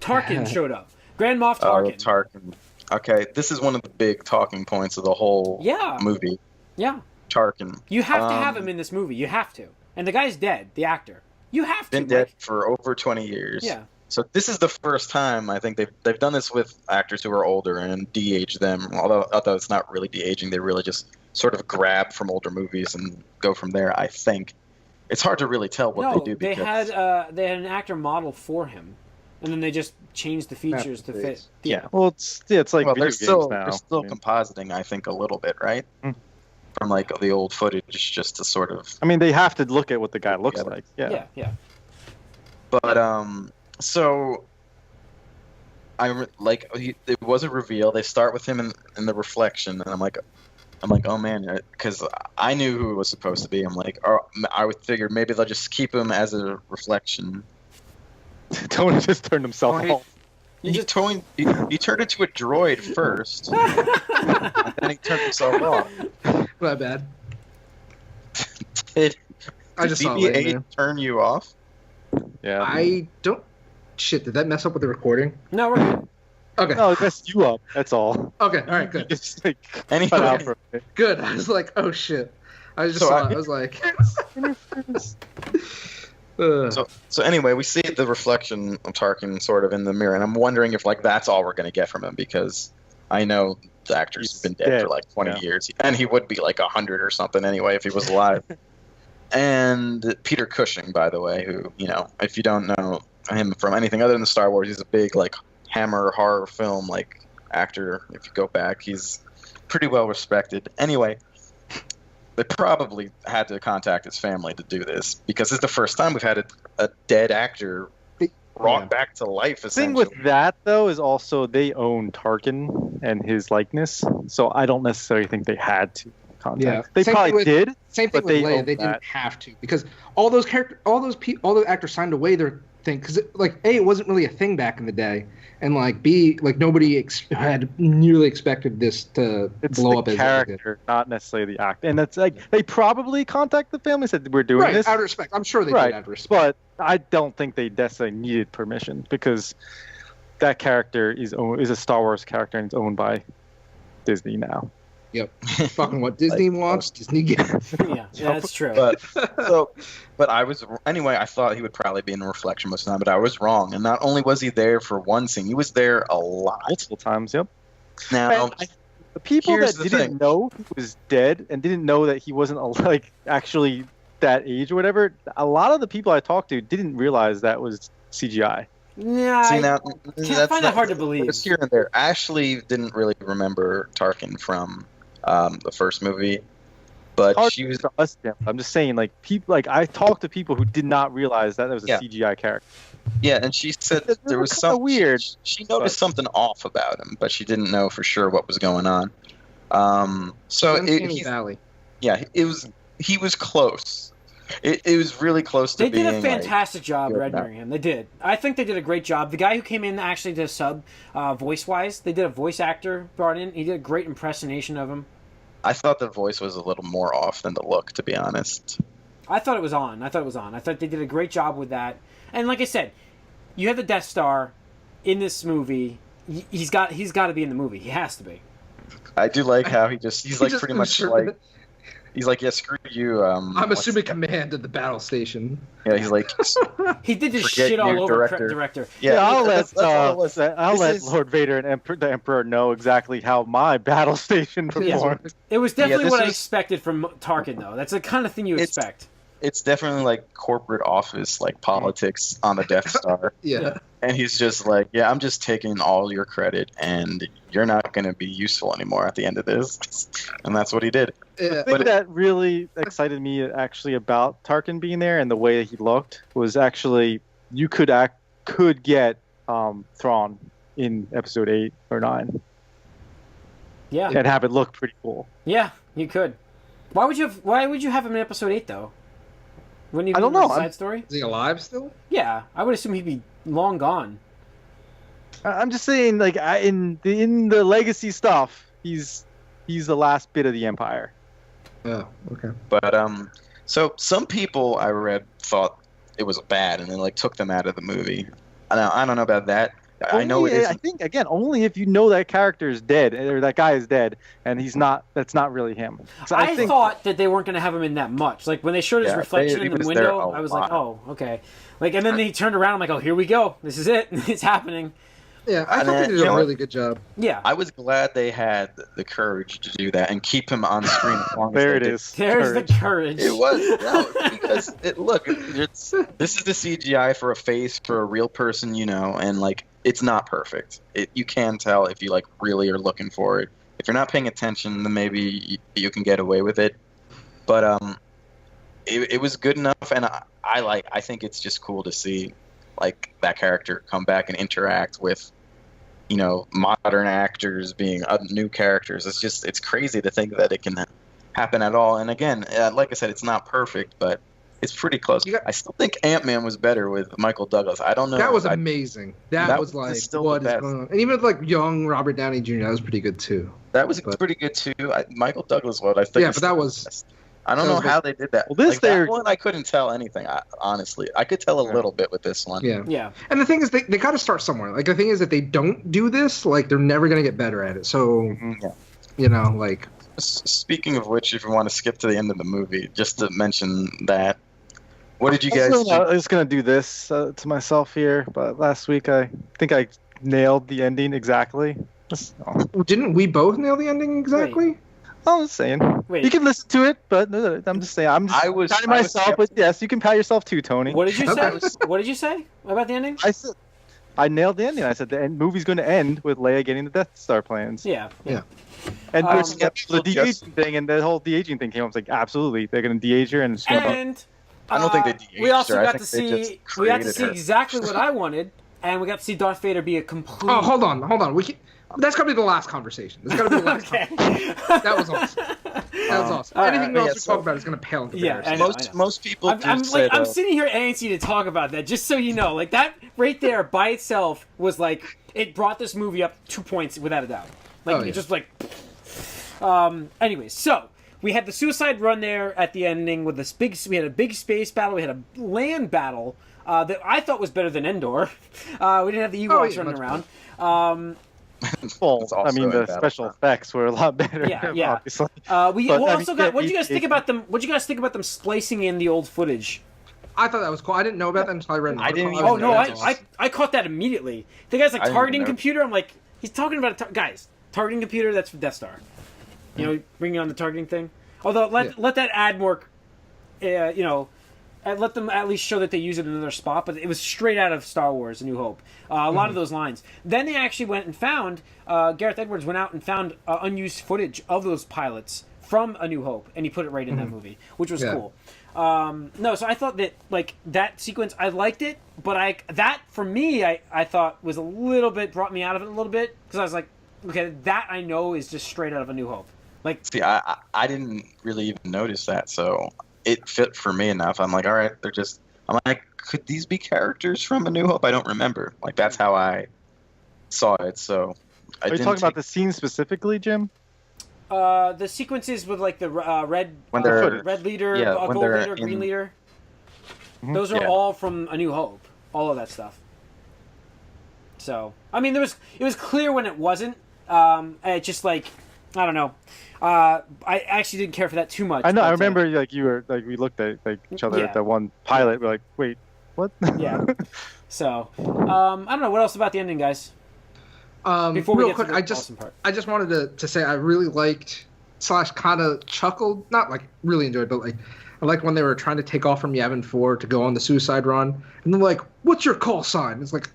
Tarkin showed up. Grand Moff Tarkin. Tarkin. Okay, this is one of the big talking points of the whole movie. Yeah. Tarkin. You have to have him in this movie. You have to. And the guy's dead, the actor. You have to. Been dead for over 20 years. Yeah. So this is the first time I think they've done this with actors who are older and de-age them. Although it's not really de-aging, they really just sort of grab from older movies and go from there. I think it's hard to really tell what they do. They had an actor model for him, and then they just changed the features to fit. Yeah. Well, it's like they're still compositing, I think, a little bit, right? From like the old footage, just to sort of. I mean, they have to look at what the guy looks like. Yeah. But so, it was a reveal. They start with him in the reflection, and I'm like, oh man, because I knew who it was supposed to be. I'm like, I would figure maybe they'll just keep him as a reflection. Tony just turned himself off. He turned into a droid first, and then he turned himself off. My bad. Did saw BB-8 turn you off? Yeah. I don't. Shit, did that mess up with the recording? No, we're good. Okay. No, it messed you up. That's all. Okay, all right, good. It's like Anyway. Good. I was like, oh shit. I just saw it. I was like. So anyway, we see the reflection of Tarkin sort of in the mirror, and I'm wondering if like that's all we're gonna get from him, because I know the actor's been dead for like 20 years, and he would be like 100 or something anyway if he was alive. And Peter Cushing, by the way, who, if you don't know him from anything other than Star Wars, he's a big like Hammer horror film like actor. If you go back, he's pretty well respected. Anyway, they probably had to contact his family to do this, because it's the first time we've had a dead actor brought back to life. The thing with that, though, is also they own Tarkin and his likeness, so I don't necessarily think they had to contact. Yeah. They probably did. Same thing with Leia. They didn't have to, because all the actors signed away their thing, because like A, it wasn't really a thing back in the day, and like B, like nobody had nearly expected this to blow up as character, not necessarily the act. And that's like they probably contacted the family, said we're doing this out of respect. I'm sure they did out of respect, but I don't think they necessarily needed permission, because that character is a Star Wars character and it's owned by Disney now. Yep. Fucking what Disney wants, Disney gets. Yeah, that's true. But I was anyway. I thought he would probably be in a reflection most of the time, but I was wrong. And not only was he there for one scene, he was there a lot, multiple times. Yep. Now, the people that didn't know he was dead and didn't know that he wasn't like actually that age or whatever, a lot of the people I talked to didn't realize that was CGI. Yeah, I find it hard to believe. It's here and there. Ashley didn't really remember Tarkin from the first movie, but she was. I'm just saying, like people, like I talked to people who did not realize that was a CGI character. Yeah, and she said It there was kinda some weird, She noticed something off about him, but she didn't know for sure what was going on. So Uncanny Valley. yeah, it was. He was close. It was really close to They did being. a fantastic job good rendering him. They did. I think they did a great job. The guy who came in actually to sub voice-wise, they did a voice actor brought in. He did a great impersonation of him. I thought the voice was a little more off than the look, to be honest. I thought it was on. I thought they did a great job with that. And like I said, you have the Death Star in this movie. He's got to be in the movie. He has to be. I do like how he's like pretty much usurped like. He's like, yeah, screw you. I'm assuming command at the battle station. Yeah, he's like, He did this forget shit all you, over director. Yeah, I'll that's all it was. let Lord Vader and the Emperor know exactly how my battle station performed. It was definitely what I was- expected from Tarkin, though. That's the kind of thing you expect. It's definitely like corporate office, like politics on the Death Star. Yeah. And he's just like, yeah, I'm just taking all your credit, and you're not going to be useful anymore at the end of this. And that's what he did. Yeah. The thing that really excited me actually about Tarkin being there and the way he looked was actually you could get Thrawn in episode 8 or 9 Yeah. and have it look pretty cool. Yeah, you could. Why would you have him in episode 8 though? Wouldn't he be I don't in the know. side story? Is he alive still? Yeah, I would assume he'd be long gone. I'm just saying, like in the legacy stuff, he's the last bit of the Empire. Oh, okay. But so some people I read thought it was bad, and then like took them out of the movie. I don't know about that. I know it I isn't. think again, only if you know that character is dead or that guy is dead, and he's not. That's not really him. So I think, thought that they weren't going to have him in that much. Like when they showed his Yeah, reflection he in the was there window, a I was like, lot. "Oh, okay." Like, and then he turned around. I'm like, "Oh, here we go. This is it. It's happening." Yeah, I thought they did a really good job. Yeah. I was glad they had the courage to do that and keep him on screen as long as there they it did. is. There's Courage. the courage. It was because this is the CGI for a face for a real person, and like it's not perfect. You can tell if you like really are looking for it. If you're not paying attention, then maybe you can get away with it. But it was good enough, and I think it's just cool to see like that character come back and interact with modern actors being new characters. It's crazy to think that it can happen at all. And again, like I said, it's not perfect, but it's pretty close. I still think Ant-Man was better with Michael Douglas. I don't know. That was amazing. That was like still what the is best. going on? And even with like young Robert Downey Jr., that was pretty good too. That was pretty good too. Michael Douglas was. I think. Yeah, but that was. Best. I don't know how they did that. Well, this like, that one, I couldn't tell anything. Honestly, I could tell a little bit with this one. Yeah. Yeah. And the thing is, they got to start somewhere. Like the thing is, that they don't do this, like they're never gonna get better at it. So, like. Speaking of which, if you want to skip to the end of the movie, just to mention that, what did you guys? I was gonna do this to myself here, but last week I think I nailed the ending exactly. Didn't we both nail the ending exactly? I'm just saying. Wait. You can listen to it, but I'm just saying. I was patting myself, but yes, you can pat yourself too, Tony. What did you say? What did you say about the ending? I said I nailed the ending. I said the movie's going to end with Leia getting the Death Star plans. Yeah. And the just- de-aging thing and the whole de-aging thing came up. I was like, absolutely, they're going to de-age her, and it's gonna And I don't think they de-aged we also her. I got to think they just see created her. exactly what I wanted, and we got to see Darth Vader be a complete. Oh, hold on. That's gotta be the last conversation. That's gotta be the last. Okay. That was awesome. That was awesome. Anything else we talk about is gonna pale in comparison. I know. Most people I'm sitting here antsy to talk about that, just so you know. Like that right there by itself was like it brought this movie up 2 points without a doubt. Like it just like. Anyways, so we had the suicide run there at the ending with this big. We had a big space battle. We had a land battle that I thought was better than Endor. We didn't have the Ewoks running around. Well, It's I also mean, in the Battlefront. special effects were a lot better. Yeah. Obviously. We But, also got. What yeah, do you guys think about them? What do you guys think about them splicing in the old footage? I thought that was cool. I didn't know about that until I read an I article. didn't even Oh no, know. I caught that immediately. The guy's like I didn't targeting know. computer. I'm like, he's talking about guys targeting computer. That's for Death Star. You know, bringing on the targeting thing. Although let that add more. And let them at least show that they use it in another spot, but it was straight out of Star Wars: A New Hope. A lot of those lines. Then they actually went and found Gareth Edwards went out and found unused footage of those pilots from A New Hope, and he put it right in that movie, which was Yeah. cool. No, so I thought that like that sequence, I liked it, but that for me, I thought was a little bit, brought me out of it a little bit, because I was like, okay, that I know is just straight out of A New Hope. Like, See, I didn't really even notice that, so it fit for me enough. I'm like, all right, I'm like, could these be characters from A New Hope? I don't remember. Like, that's how I saw it, so I Are you didn't talking about the scene specifically, Jim? the sequences with like the red When they're- red leader, yeah, when gold they're leader, green in- leader. Mhm. Those are Yeah. all from A New Hope. All of that stuff. So I mean, it was clear when it wasn't. It just like, I don't know. I actually didn't care for that too much. I know. I but, remember like you were like we looked at like each other Yeah. at that one pilot. We're like, wait, what? Yeah. So I don't know what else about the ending, guys. Before we real get quick, to the I just awesome part. wanted to say I really liked / kind of chuckled, not like really enjoyed, but like I liked when they were trying to take off from Yavin 4 to go on the suicide run, and they're like, "What's your call sign?" It's like,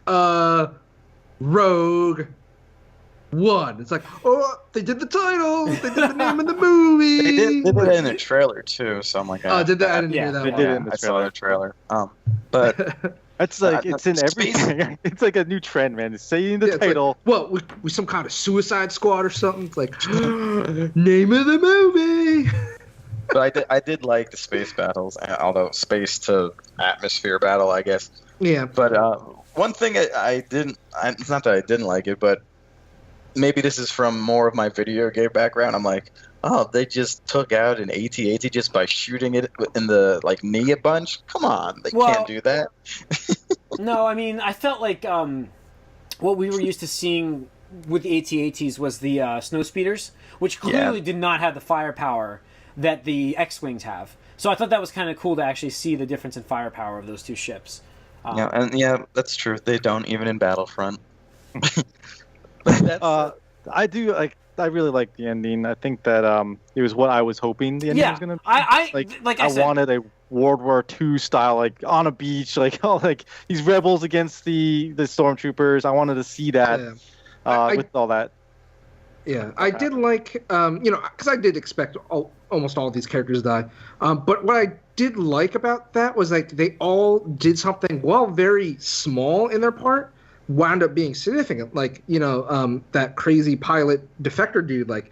Rogue One. It's like, oh, they did the title, they did the name of the movie. They did it in the trailer too, so I'm like, Oh, did that? I didn't Yeah, hear that they one. did it in the I saw the trailer. But It's like it's in Space- everything. It's like a new trend, man. It's saying the Yeah, it's like, title. well, we some kind of Suicide Squad or something. It's like name of the movie. but I did like the space battles, although space to atmosphere battle, I guess. Yeah, But one thing it's not that I didn't like it, but maybe this is from more of my video game background. I'm like, oh, they just took out an AT-AT just by shooting it in the like knee a bunch. Come on, they Well- can't do that. No, I mean, I felt like what we were used to seeing with the AT-ATs was the snow speeders, which clearly did not have the firepower that the X-Wings have. So I thought that was kind of cool to actually see the difference in firepower of those two ships. That's true. They don't even in Battlefront. But that's, I do like. I really like the ending. I think that it was what I was hoping the ending Yeah, was gonna be. I I said, wanted a World War II style, like on a beach, like all like these rebels against the stormtroopers. I wanted to see that I- with all that. yeah. I did like, because I did expect almost all of these characters to die. But what I did like about that was like they all did something, while very small in their part, wound up being significant. Like, that crazy pilot defector dude, like,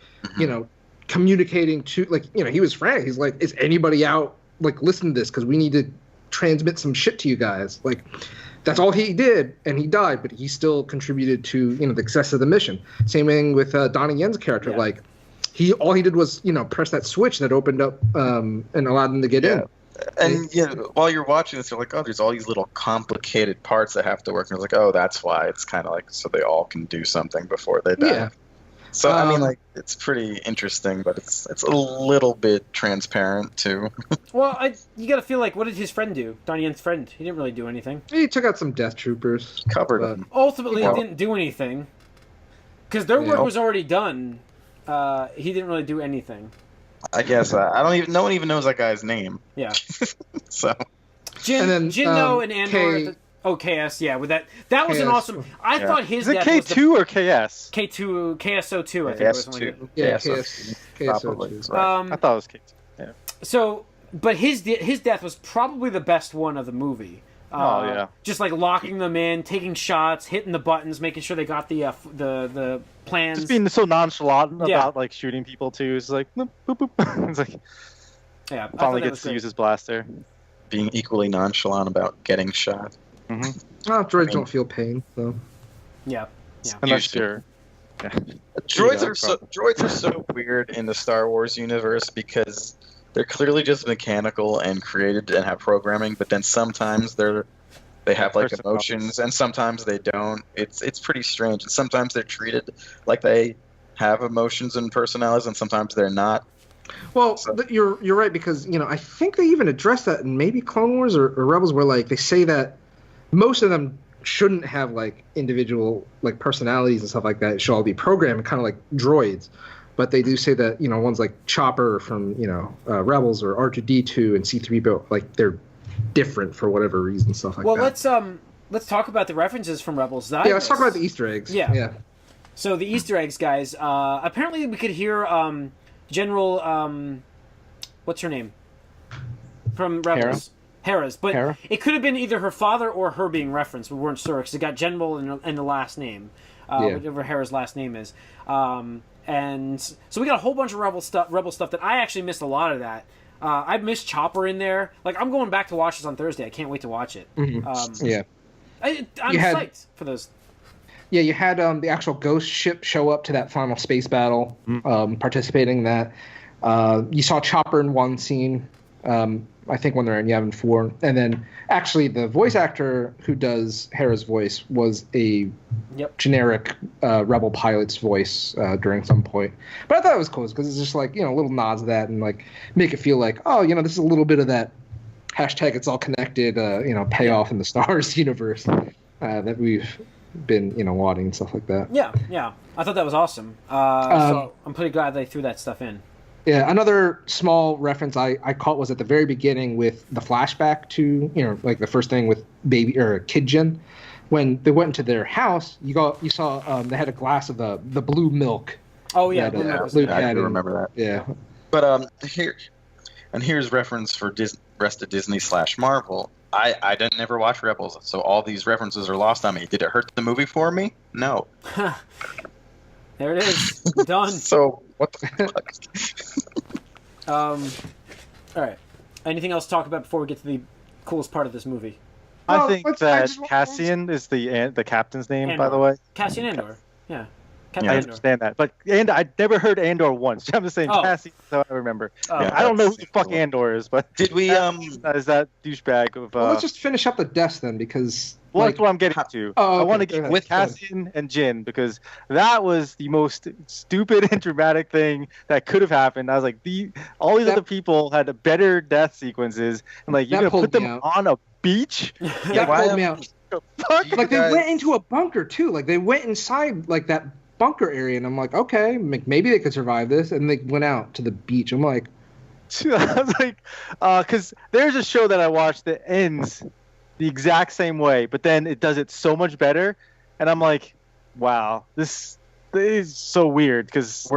communicating to, like, he was frantic. He's like, is anybody out, like, listen to this, because we need to transmit some shit to you guys. Like, that's all he did, and he died, but he still contributed to, the success of the mission. Same thing with Donnie Yen's character. Yeah. Like, all he did was, press that switch that opened up and allowed them to get in. and while you're watching this, you're like, oh, there's all these little complicated parts that have to work. And it's like, oh, that's why. It's kind of like so they all can do something before they die. Yeah. So I mean, like, it's pretty interesting, but it's a little bit transparent too. well, you got to feel like, what did his friend do? Donnie Yen's friend. He didn't really do anything. He took out some Death Troopers. Covered But- them. Ultimately, Well- he didn't do anything because their work Yeah. was already done. He didn't really do anything. I guess I don't even. No one even knows that guy's name. Yeah. So Jin, And then, Jinno and Andor. K- KS, yeah. With that was an KS. awesome. I Yeah. thought his Is it death was the K2 or KS? K2, KSO2. I think it was something like KS2. Yeah, so KS, probably KSO2. is that. right. I thought it was K2. So, but his death was probably the best one of the movie. Oh, yeah. Just like locking them in, taking shots, hitting the buttons, making sure they got the plans. Just being so nonchalant Yeah. about like shooting people too. It's like boop, boop, boop. It's like yeah, I thought finally that gets was to great. use his blaster. Being equally nonchalant about getting shot. Droids don't feel pain, so. Yeah. Unless Used to. you're Droids Yeah, are so weird in the Star Wars universe because they're clearly just mechanical and created and have programming, but then sometimes they have like emotions and sometimes they don't. It's pretty strange. And sometimes they're treated like they have emotions and personalities, and sometimes they're not. Well, So- you're right, because I think they even address that in maybe Clone Wars or Rebels, where like they say that most of them shouldn't have like individual like personalities and stuff like that. It should all be programmed, kind of like droids. But they do say that ones like Chopper from Rebels or R2D2 and C3PO, like they're different for whatever reason, stuff like Well, that. let's talk about the references from Rebels. That I Let's talk missed. about the Easter eggs. Yeah. Yeah. So the Easter eggs, guys. Apparently, we could hear. Did General what's her name from Rebels? Hera's, but Hera? it could have been either her father or her being referenced. We weren't sure because it got General in the last name, whatever Hera's last name is. And so we got a whole bunch of Rebel stuff that I actually missed a lot of that. I missed Chopper in there. Like, I'm going back to watch this on Thursday. I can't wait to watch it. Mm-hmm. Yeah. I'm psyched for those. Yeah, you had the actual ghost ship show up to that final space battle, participating in that. You saw Chopper in one scene, I think when they're in Yavin 4. And then, actually, the voice actor who does Hera's voice was a generic Rebel pilot's voice during some point. But I thought it was cool because it's just like, little nods to that and like make it feel like, oh, this is a little bit of that hashtag it's all connected, payoff in the Star Wars universe that we've been, wanting and stuff like that. Yeah. I thought that was awesome. So I'm pretty glad they threw that stuff in. Yeah, another small reference I caught was at the very beginning with the flashback to, like the first thing with baby or Kid Jin. When they went into their house, you saw they had a glass of the blue milk. Oh yeah, I do remember that. Yeah, but here's reference for rest of Disney / Marvel. I didn't never watch Rebels, so all these references are lost on me. Did it hurt the movie for me? No. There it is. Done. So what the fuck? All right. Anything else to talk about before we get to the coolest part of this movie? I think that Cassian is the captain's name, Andor. by the way. Cassian Andor. Yeah. I understand that, but I never heard Andor once. I'm just saying Cassian, so I remember. I don't know who the fuck Andor is, but did we is that douchebag of? Well, let's just finish up the deaths then, because that's what I'm getting to. Oh, okay, I want to get with Cassian and Jin because that was the most stupid and dramatic thing that could have happened. I was like, all these other people had better death sequences, and like you're gonna put them on a beach. That pulled me out. Like they went into a bunker too. Like they went inside like that bunker area, and I'm like, okay, maybe they could survive this, and they went out to the beach. I'm like, I was like, because there's a show that I watched that ends the exact same way, but then it does it so much better, and I'm like, wow, this is so weird because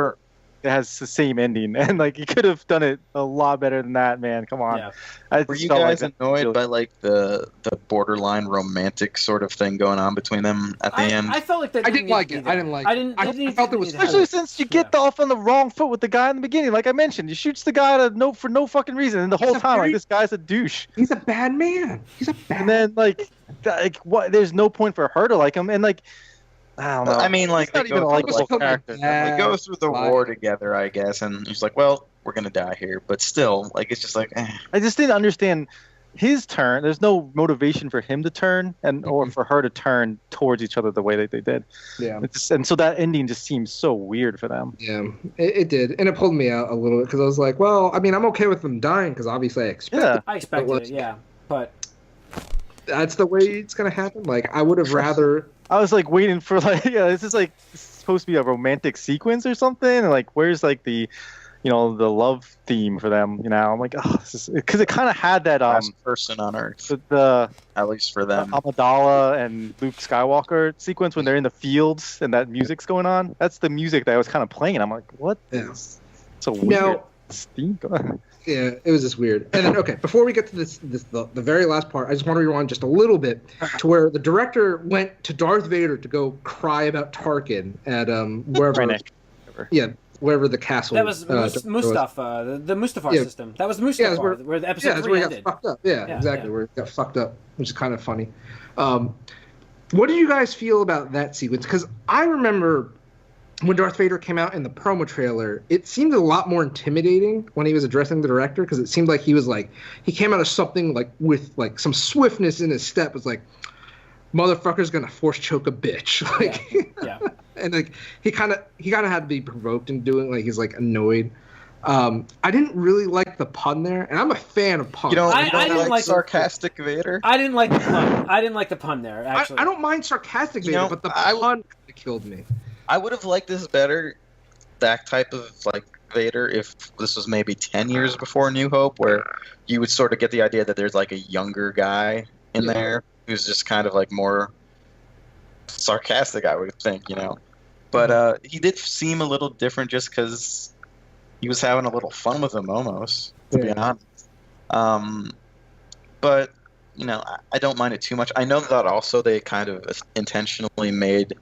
it has the same ending, and like you could have done it a lot better than that, man. Come on. Yeah. Were you guys annoyed by like the borderline romantic sort of thing going on between them at the end? I felt like that. I didn't like it. I felt it was especially since you get off on the wrong foot with the guy in the beginning. Like I mentioned, he shoots the guy for no fucking reason, and the whole time like this guy's a douche. He's a bad man. And then like what? There's no point for her to like him, and like. I don't know. I mean, like, they go through the war together, I guess, and he's like, well, we're going to die here. But still, like, it's just like, I just didn't understand his turn. There's no motivation for him to turn or for her to turn towards each other the way that they did. Yeah. And so that ending just seems so weird for them. Yeah, it did. And it pulled me out a little bit because I was like, well, I mean, I'm okay with them dying because obviously I expected it. I expected it, yeah. But that's the way it's going to happen. Like, I would have rather... I was like waiting for this is supposed to be a romantic sequence or something, and like where's like the the love theme for them, I'm like, oh, this is because it kind of had that last person on Earth, at least for them, Amidala and Luke Skywalker sequence when they're in the fields and that music's going on. That's the music that I was kind of playing, and I'm like, what? Yeah. So weird. Yeah, it was just weird. And then, okay, before we get to the very last part, I just want to rewind just a little bit to where the director went to Darth Vader to go cry about Tarkin at wherever. Yeah, wherever the castle. That was Mustafar, the Mustafar system. That was the Mustafar, where the episode 3 ended. Got fucked up. Yeah, exactly, where it got fucked up, which is kind of funny. What do you guys feel about that sequence? Because I remember when Darth Vader came out in the promo trailer, it seemed a lot more intimidating when he was addressing the director, because it seemed like he came out of something like with like some swiftness in his step. It was like, motherfucker's gonna force choke a bitch. Like, yeah. And like he kind of had to be provoked in doing, like, he's like annoyed. I didn't really like the pun there, and I'm a fan of puns. You don't like sarcastic Vader? I didn't like the pun. I didn't like the pun there, actually. I don't mind sarcastic Vader, but the pun killed me. I would have liked this better, that type of like Vader, if this was maybe 10 years before New Hope, where you would sort of get the idea that there's like a younger guy in there who's just kind of like more sarcastic, I would think, But he did seem a little different just because he was having a little fun with him almost, to be Yeah. honest. But I don't mind it too much. I know that also they kind of intentionally made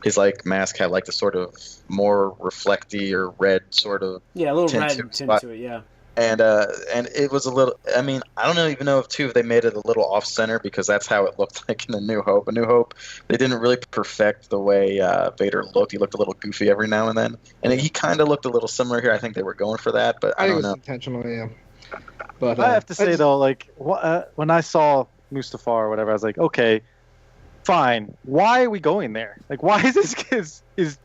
his like mask had like the sort of more reflecty or red sort of Yeah, a little tint red to tint spot. to it. Yeah. And it was a little. I mean, I don't even know if they made it a little off center because that's how it looked like in A New Hope. A New Hope, they didn't really perfect the way Vader looked. He looked a little goofy every now and then, and he kind of looked a little similar here. I think they were going for that, but I I think it don't was know. intentional, yeah. But I have to say though, like when I saw Mustafar or whatever, I was like, okay, fine. Why are we going there? Like, why is this is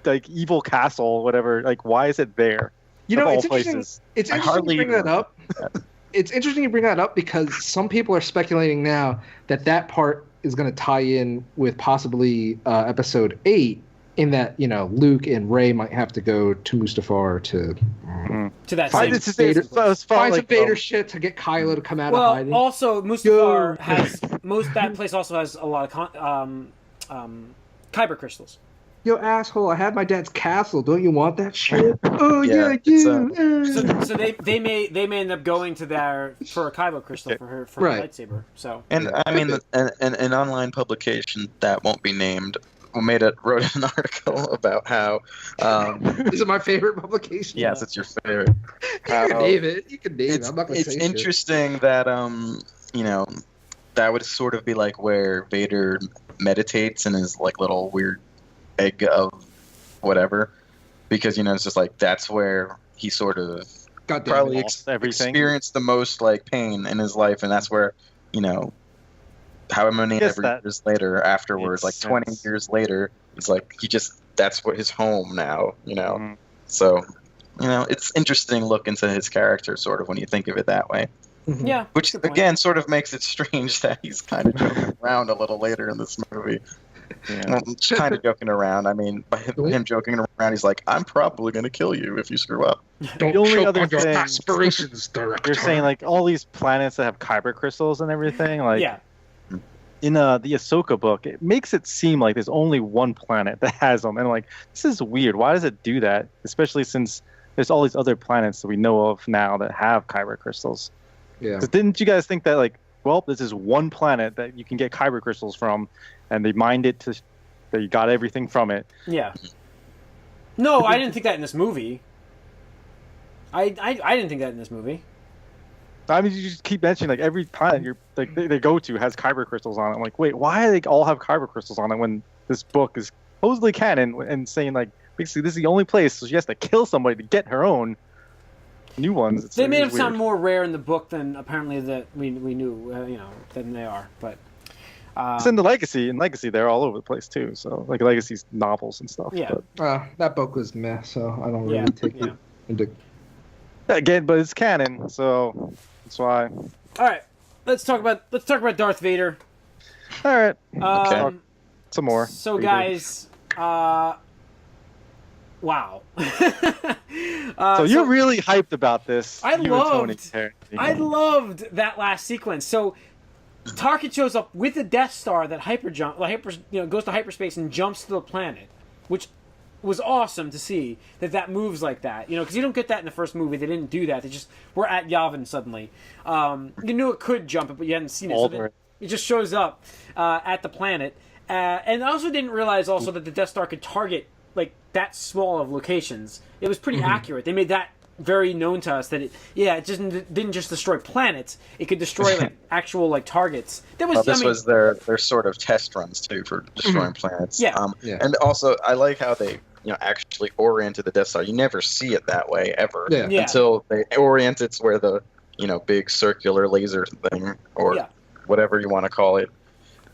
like evil castle, whatever? Like, why is it there? you know, Of all it's interesting. places. It's I interesting hardly you bring even that up. It's interesting you bring that up because some people are speculating now that part is going to tie in with possibly Episode 8, in that Luke and Rey might have to go to Mustafar to To that Find same. It's just- it felt find some like, Vader shit to get Kylo to come out of Well, hiding. also Mustafar has that place also has a lot of kyber crystals. Yo, asshole! I have my dad's castle. Don't you want that shit? Oh Yeah, yeah, I it's, do. So they may end up going to there for a kyber crystal for her Right. lightsaber. So And Yeah. I mean, an online publication that won't be named wrote an article about how. Is it my favorite publication? Yes, it's your favorite. You can name it. You can name it. I'm not gonna It's say shit. interesting that that would sort of be like where Vader meditates in his like little weird egg of whatever, because it's just like that's where he sort of God damn probably it. everything. experienced the most like pain in his life, and that's where however many Guess every that years later afterwards, like makes 20 sense. years later, it's like that's what his home now. Mhm. So it's interesting look into his character sort of when you think of it that way. Mhm. yeah, Which good point. again sort of makes it strange that he's kind of joking around a little later in this movie. Yeah. Well, just kind of joking around. I mean, by him joking around, he's like, "I'm probably going to kill you if you screw up." Don't The only choke other on your thing- aspirations, director. You're saying like all these planets that have kyber crystals and everything, like yeah. in the Ahsoka book, it makes it seem like there's only one planet that has them, and I'm like, this is weird. Why does it do that? Especially since there's all these other planets that we know of now that have kyber crystals. Yeah. So didn't you guys think that like, well, this is one planet that you can get kyber crystals from, and they mined it to that you got everything from it. Yeah. No, I didn't think that in this movie. I didn't think that in this movie. I mean, you just keep mentioning like every planet you're like they go to has kyber crystals on it. I'm like, wait, why do they all have kyber crystals on it when this book is supposedly canon and saying like basically this is the only place, so she has to kill somebody to get her own new ones. They made it them sound more rare in the book than apparently that we knew, than they are. But It's in the Legacy. In Legacy, they're all over the place too. So like Legacy's novels and stuff. Yeah. But, That book was meh, so I don't really Yeah, take yeah. it into. again, but it's canon, so that's why. all right, let's talk about Darth Vader. All right, Okay. some more. So Vader. guys, wow. So you're really hyped about this. I you and Tony, loved- apparently. I loved that last sequence. So Tarkin shows up with the Death Star that goes to hyperspace and jumps to the planet, which was awesome to see that moves like that. Because you don't get that in the first movie. They didn't do that. They just were at Yavin suddenly. You knew it could jump it, but you hadn't seen it. So Alder. it just shows up at the planet. And I also didn't realize also that the Death Star could target like that small of locations. It was pretty accurate. They made that very known to us that it just didn't just destroy planets. It could destroy like actual like targets. This was their sort of test runs too for destroying planets. Yeah. Yeah. And also, I like how they actually oriented the Death Star. You never see it that way ever Yeah. until they orient it where the big circular laser thing or Yeah. whatever you want to call it.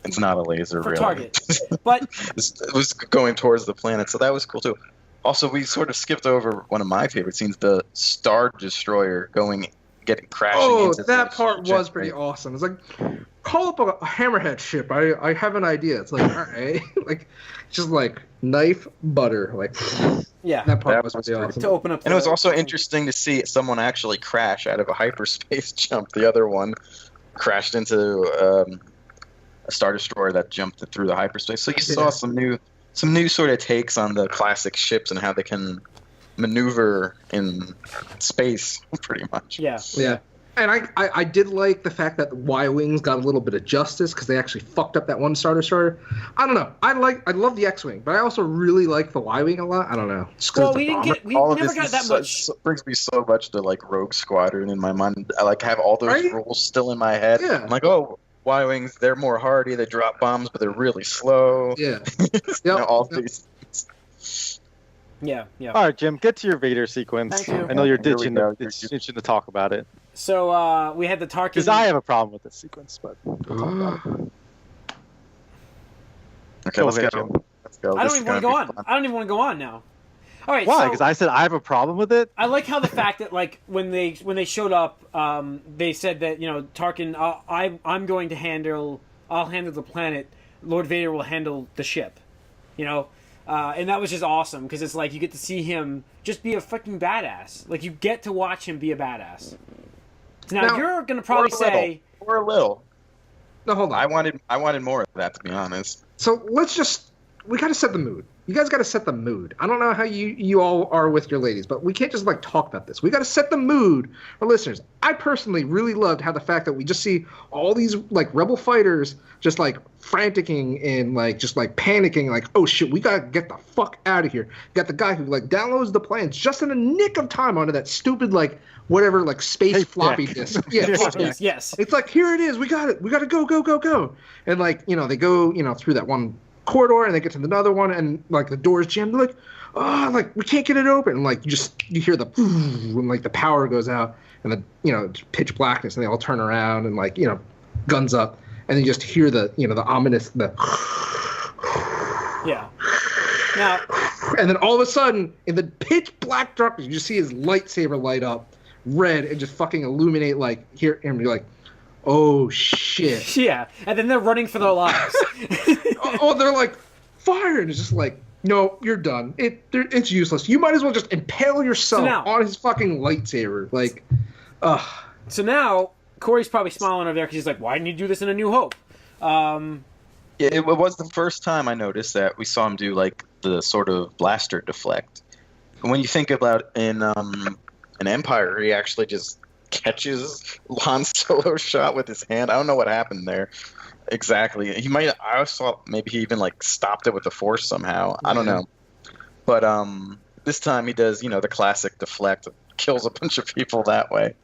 It's not a laser, for really. target. But It was going towards the planet, so that was cool too. Also, we sort of skipped over one of my favorite scenes: the Star Destroyer getting crashing. Oh, into that the part was pretty generator. awesome. It's like, call up a hammerhead ship. I have an idea. It's like, all right, like, just like knife butter. Like, yeah, that part That was was pretty pretty awesome. to open up. And it was also interesting to see someone actually crash out of a hyperspace jump. The other one crashed into a Star Destroyer that jumped through the hyperspace. So you saw some new sort of takes on the classic ships and how they can, maneuver in space, pretty much. Yeah. Yeah. And I did like the fact that Y-Wings got a little bit of justice because they actually fucked up that one starter. I don't know. I love the X-Wing, but I also really like the Y-Wing a lot. I don't know. Well, we never got that much. Brings me so much to like Rogue Squadron in my mind. I like have all those rules still in my head. Yeah. I'm like, oh, Y-Wings, they're more hardy. They drop bombs, but they're really slow. Yeah. These. Yeah. All right, Jim, get to your Vader sequence. Thank you. I know you're Here we ditching go. to talk about it. So we had the Tarkin. Because I have a problem with this sequence, but we'll talk about it. Okay, let's ahead, go. Jim. Let's go. I This don't is even want to gonna go be on. fun. I don't even want to go on now. All right. Why? So, Because I said I have a problem with it. I like how the fact that like when they showed up, they said that Tarkin, I'm going to handle. I'll handle the planet. Lord Vader will handle the ship. And that was just awesome because it's like you get to see him just be a fucking badass. Like you get to watch him be a badass. Now you're gonna probably say or a little. No, hold on. I wanted more of that, to be honest. So we got to set the mood. You guys got to set the mood. I don't know how you all are with your ladies, but we can't just like talk about this. We got to set the mood for listeners. I personally really loved how the fact that we just see all these like rebel fighters just like franticking and like just like panicking, like, oh shit, we gotta get the fuck out of here. You got the guy who like downloads the plans just in the nick of time onto that stupid like whatever like space floppy disk. Yeah, yes. It's like, here it is. We got it. We got to go. And like, they go, through that one corridor and they get to another one and like the doors jammed. They're like, oh, like we can't get it open. And like you hear the when like the power goes out and the pitch blackness and they all turn around and like guns up and then you just hear the the ominous Yeah. Now. And then all of a sudden in the pitch black darkness you just see his lightsaber light up red and just fucking illuminate like here and you're like, oh shit. Yeah, and then they're running for their lives. They're like, fire, and it's just like, no, you're done. It's useless. You might as well just impale yourself on his fucking lightsaber. Like, ugh. So now Corey's probably smiling over there because he's like, why didn't you do this in A New Hope? Yeah, it was the first time I noticed that we saw him do like the sort of blaster deflect. And when you think about in an Empire, he actually just catches Han Solo's shot with his hand. I don't know what happened there exactly. I also thought maybe he even like stopped it with the Force somehow. I don't know. But this time he does, the classic deflect, kills a bunch of people that way.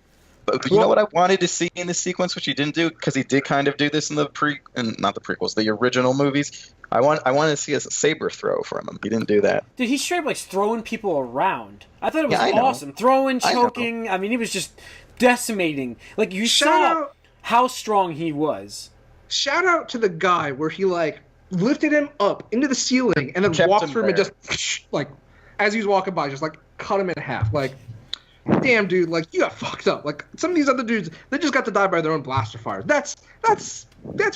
But you know what I wanted to see in this sequence, which he didn't do, because he did kind of do this in not the prequels, the original movies. I wanted to see a saber throw from him. He didn't do that. Dude, he's straight up like throwing people around. I thought it was awesome. Throwing, choking. I mean, he was just decimating. Like you saw how strong he was. Shout out to the guy where he like lifted him up into the ceiling and then walked through him and just like as he was walking by, just like cut him in half. Like, damn, dude, like you got fucked up. Like some of these other dudes, they just got to die by their own blaster fires. That's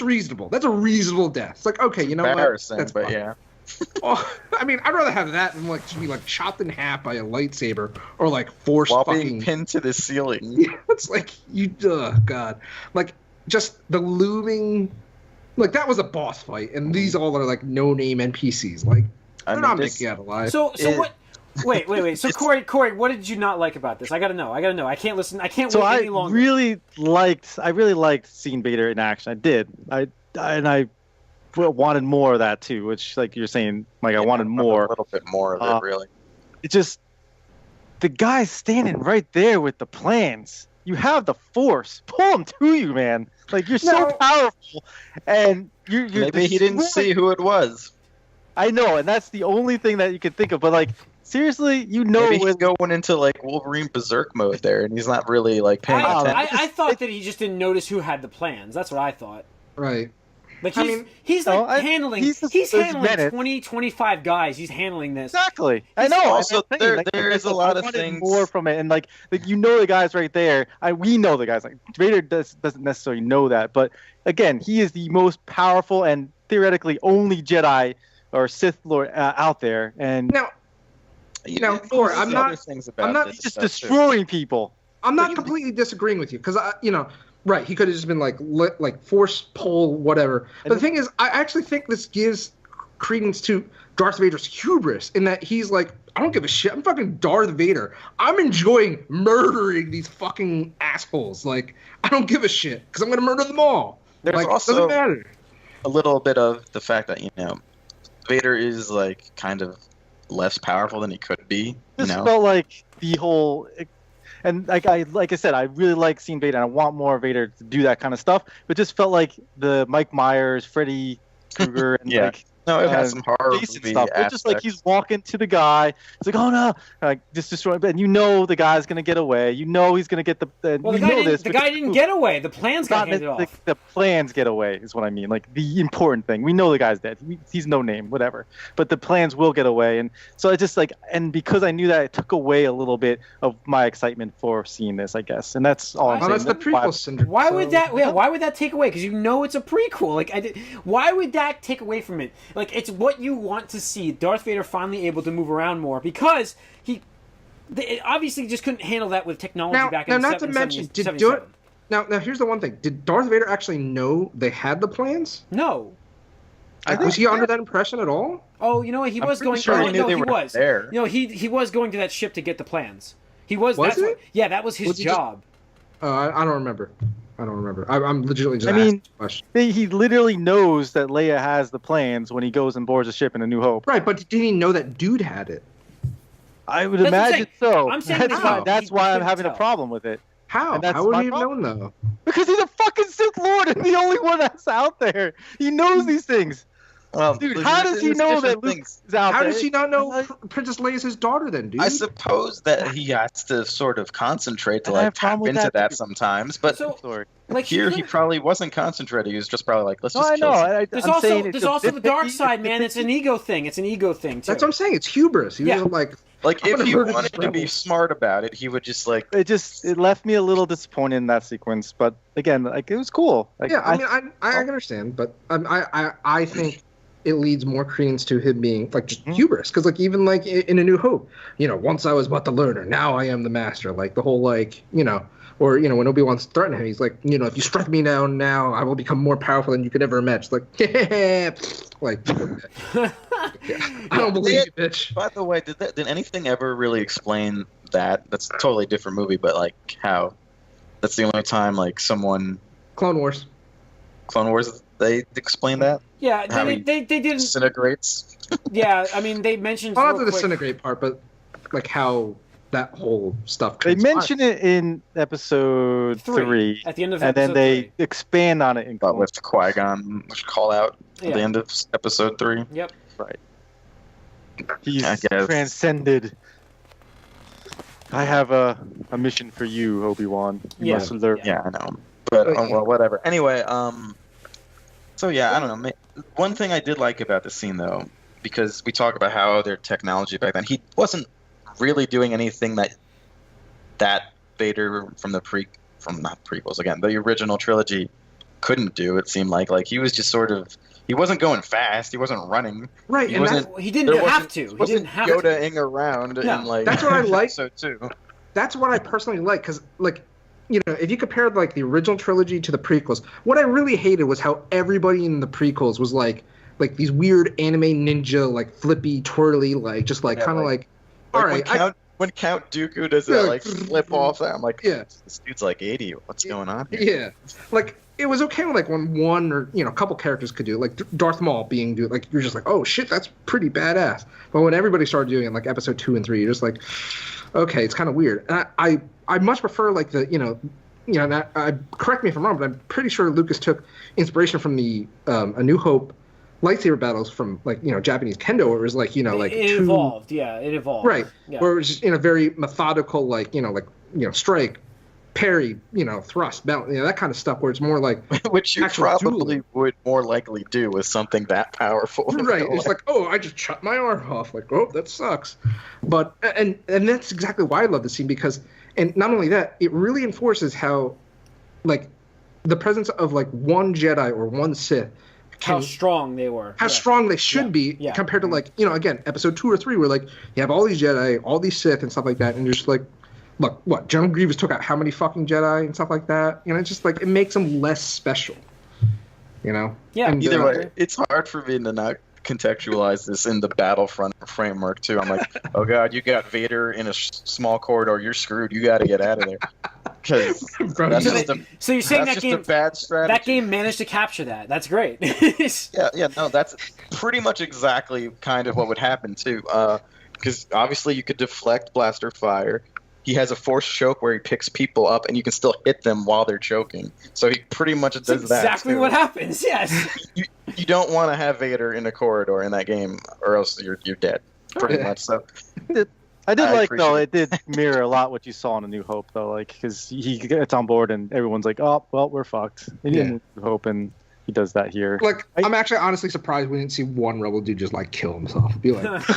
reasonable. That's a reasonable death. It's like, okay, you know what? That's but fine. yeah. I mean, I'd rather have that than like to be like chopped in half by a lightsaber or like forced while fucking being pinned to the ceiling. Yeah, it's like God, like just the looming, like that was a boss fight, and these all are like no-name NPCs. Like they're not making out alive. So what? Wait. So Corey, what did you not like about this? I gotta know. I can't listen. I can't wait any longer. I really liked seeing Vader in action. I did. I wanted more of that too, which like you're saying, like I wanted more. A little bit more of it, really. It just the guy's standing right there with the plans. You have the Force. Pull him to you, man. Like you're so powerful, and you're maybe he didn't see who it was. I know, and that's the only thing that you can think of. But like seriously, maybe he's going into like Wolverine Berserk mode there, and he's not really like paying attention. I thought that he just didn't notice who had the plans. That's what I thought. Right. Like he's handling 20, 25 guys. He's handling this. Exactly. I know. Also, there is a lot of things more from it, and like the guys right there. We know the guys. Like Vader doesn't necessarily know that, but again, he is the most powerful and theoretically only Jedi or Sith Lord out there. And Thor, I'm not. He's just destroying people. I'm not completely disagreeing with you because right, he could have just been like force pull whatever. But the thing is, I actually think this gives credence to Darth Vader's hubris in that he's like, I don't give a shit. I'm fucking Darth Vader. I'm enjoying murdering these fucking assholes. Like, I don't give a shit because I'm gonna murder them all. There's like, also doesn't matter. a little bit of the fact that Vader is like kind of less powerful than he could be. This felt like the whole, and like I said, I really like seeing Vader, and I want more Vader to do that kind of stuff. But just felt like the Mike Myers, Freddy Krueger, and like. No, it has some horror Jason movie stuff. It's just like he's walking to the guy. It's like, oh no, like just destroy. And the guy's gonna get away. He's gonna get the. Well, the guy didn't get away. The plans got handed off. The plans get away is what I mean. Like the important thing. We know the guy's dead. He's no name, whatever. But the plans will get away, and so I just like, and because I knew that, it took away a little bit of my excitement for seeing this, I guess. And that's all I'm saying. That's the prequel syndrome. Why would that? Yeah, why would that take away? Because it's a prequel. Like why would that take away from it? Like it's what you want to see. Darth Vader finally able to move around more because they obviously just couldn't handle that with technology back in the 70s. Now here's the one thing. Did Darth Vader actually know they had the plans? No. Was he under that impression at all? Oh, you know what? He was going. Sure he knew they were there. You know, he was going to that ship to get the plans. He was. Yeah, that was his job. I don't remember. I'm legitimately just asking a question. He literally knows that Leia has the plans when he goes and boards a ship in A New Hope. Right, but did he know that dude had it? I would imagine so. I'm saying that's why I'm having a problem with it. How? How would he have known, though? Because he's a fucking Sith Lord and the only one that's out there. He knows these things. Well, dude, how does he know that Luke is out there? How does he not know Princess Leia is his daughter then, dude? I suppose that he has to sort of concentrate to tap into that sometimes, but here he probably wasn't concentrating. He was just probably like, let's just kill him. There's also the dark side, man. It's an ego thing. It's an ego thing, too. That's what I'm saying. It's hubris. He was like if he wanted to be smart about it, he would just like. It left me a little disappointed in that sequence, but again, like it was cool. Like, I understand, but I think it leads more credence to him being like just hubris, because like even like in A New Hope, once I was but the learner, now I am the master. Like the whole or when Obi-Wan's threatening him, he's like, if you strike me down now, I will become more powerful than you could ever imagine. Like, I don't believe you, bitch. By the way, did anything ever really explain that? That's a totally different movie, but like how that's the only time like someone Clone Wars, they explain that. Yeah, they didn't disintegrates. Yeah, I mean they mentioned not the disintegrate part, but like how that whole stuff. They mention it in episode 3 at the end of and then they expand on it in with Qui-Gon call out at the end of episode 3. Yep. Right. He's transcended. I have a mission for you, Obi-Wan. You must learn. Yeah, I know. But well, whatever. Anyway, so yeah, I don't know. One thing I did like about the scene though, because we talk about how their technology back then, he wasn't really doing anything that Vader from the the original trilogy couldn't do. It seemed like he was just sort of, he wasn't going fast, he wasn't running, right? He didn't have to. He wasn't Yoda-ing around in that's what I like. So too. That's what I personally like, because like, if you compared like the original trilogy to the prequels, what I really hated was how everybody in the prequels was like these weird anime ninja, like flippy, twirly, like just like kind of like. All right, when Count Dooku does that flip off, I'm like, this dude's like 80. What's going on here? Yeah, like it was okay when one or a couple characters could do it, like Darth Maul like you're just like, oh shit, that's pretty badass. But when everybody started doing it, like episode 2 and 3, you're just like, okay, it's kind of weird. And I much prefer like the correct me if I'm wrong, but I'm pretty sure Lucas took inspiration from the A New Hope lightsaber battles from Japanese kendo, where it was like it evolved. Yeah, it evolved. Right. Yeah. Where it was just in a very methodical strike, parry, thrust, balance, that kind of stuff, where it's more like which you probably would more likely do with something that powerful. Right. It's like, oh, I just chopped my arm off. Like, oh, that sucks. But and that's exactly why I love the scene, because and not only that, it really enforces how like the presence of like one Jedi or one Sith. How strong they were. How strong they should be compared to like, again, episode 2 or 3 where like you have all these Jedi, all these Sith and stuff like that, and you're just like, look, what, General Grievous took out how many fucking Jedi and stuff like that? It's just like it makes them less special. Yeah. And either way, it's hard for me to not contextualize this in the Battlefront framework too. I'm like, oh god, you got Vader in a small corridor. You're screwed. You got to get out of there. Because that's so you're saying that game, a bad strategy. That game managed to capture that. That's great. No, that's pretty much exactly kind of what would happen too. Because obviously you could deflect blaster fire. He has a force choke where he picks people up, and you can still hit them while they're choking. So he pretty much does that. Exactly what happens. Yes. You don't want to have Vader in a corridor in that game, or else you're dead. Pretty much. So. I did like though. It did mirror a lot what you saw in A New Hope though, like because he gets on board and everyone's like, "Oh, well, we're fucked." In New Hope, and he does that here. Like, I'm actually honestly surprised we didn't see one rebel dude just like kill himself. Be like,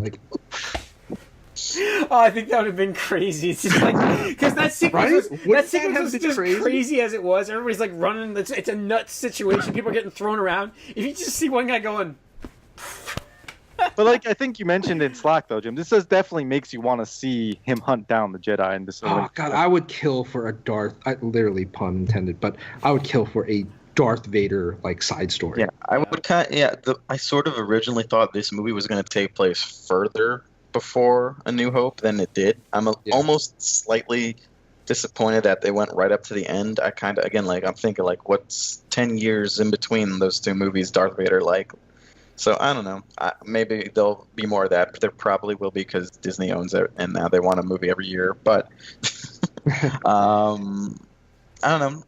like. Oh, I think that would have been crazy. It's just like because that sequence was just crazy as it was. Everybody's like running. It's a nuts situation. People are getting thrown around. If you just see one guy going. But like I think you mentioned in Slack though, Jim, this definitely makes you want to see him hunt down the Jedi in this. Oh god, I would kill for a literally pun intended, but I would kill for a Darth Vader like side story. Yeah, I would I sort of originally thought this movie was going to take place further before A New Hope than it did. I'm almost slightly disappointed that they went right up to the end. I kind of I'm thinking like, what's 10 years in between those two movies? Darth Vader like. So I don't know. Maybe there'll be more of that, but there probably will be because Disney owns it, and now they want a movie every year. But I don't know.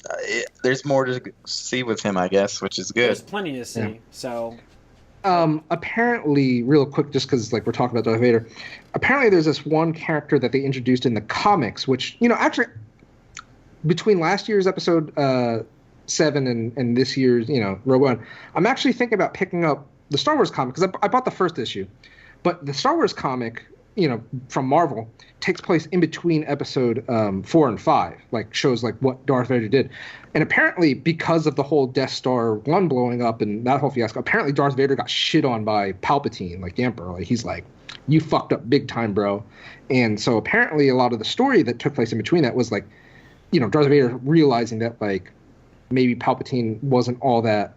There's more to see with him, I guess, which is good. There's plenty to see. Yeah. So apparently, real quick, just because like we're talking about Darth Vader, apparently there's this one character that they introduced in the comics, which actually between last year's episode 7 and this year's Rogue One, I'm actually thinking about picking up the Star Wars comic, because I bought the first issue, but the Star Wars comic, from Marvel, takes place in between episode 4 and 5, like shows like what Darth Vader did, and apparently because of the whole Death Star 1 blowing up and that whole fiasco, apparently Darth Vader got shit on by Palpatine, like the Emperor, like he's like, you fucked up big time, bro, and so apparently a lot of the story that took place in between that was like, Darth Vader realizing that like maybe Palpatine wasn't all that.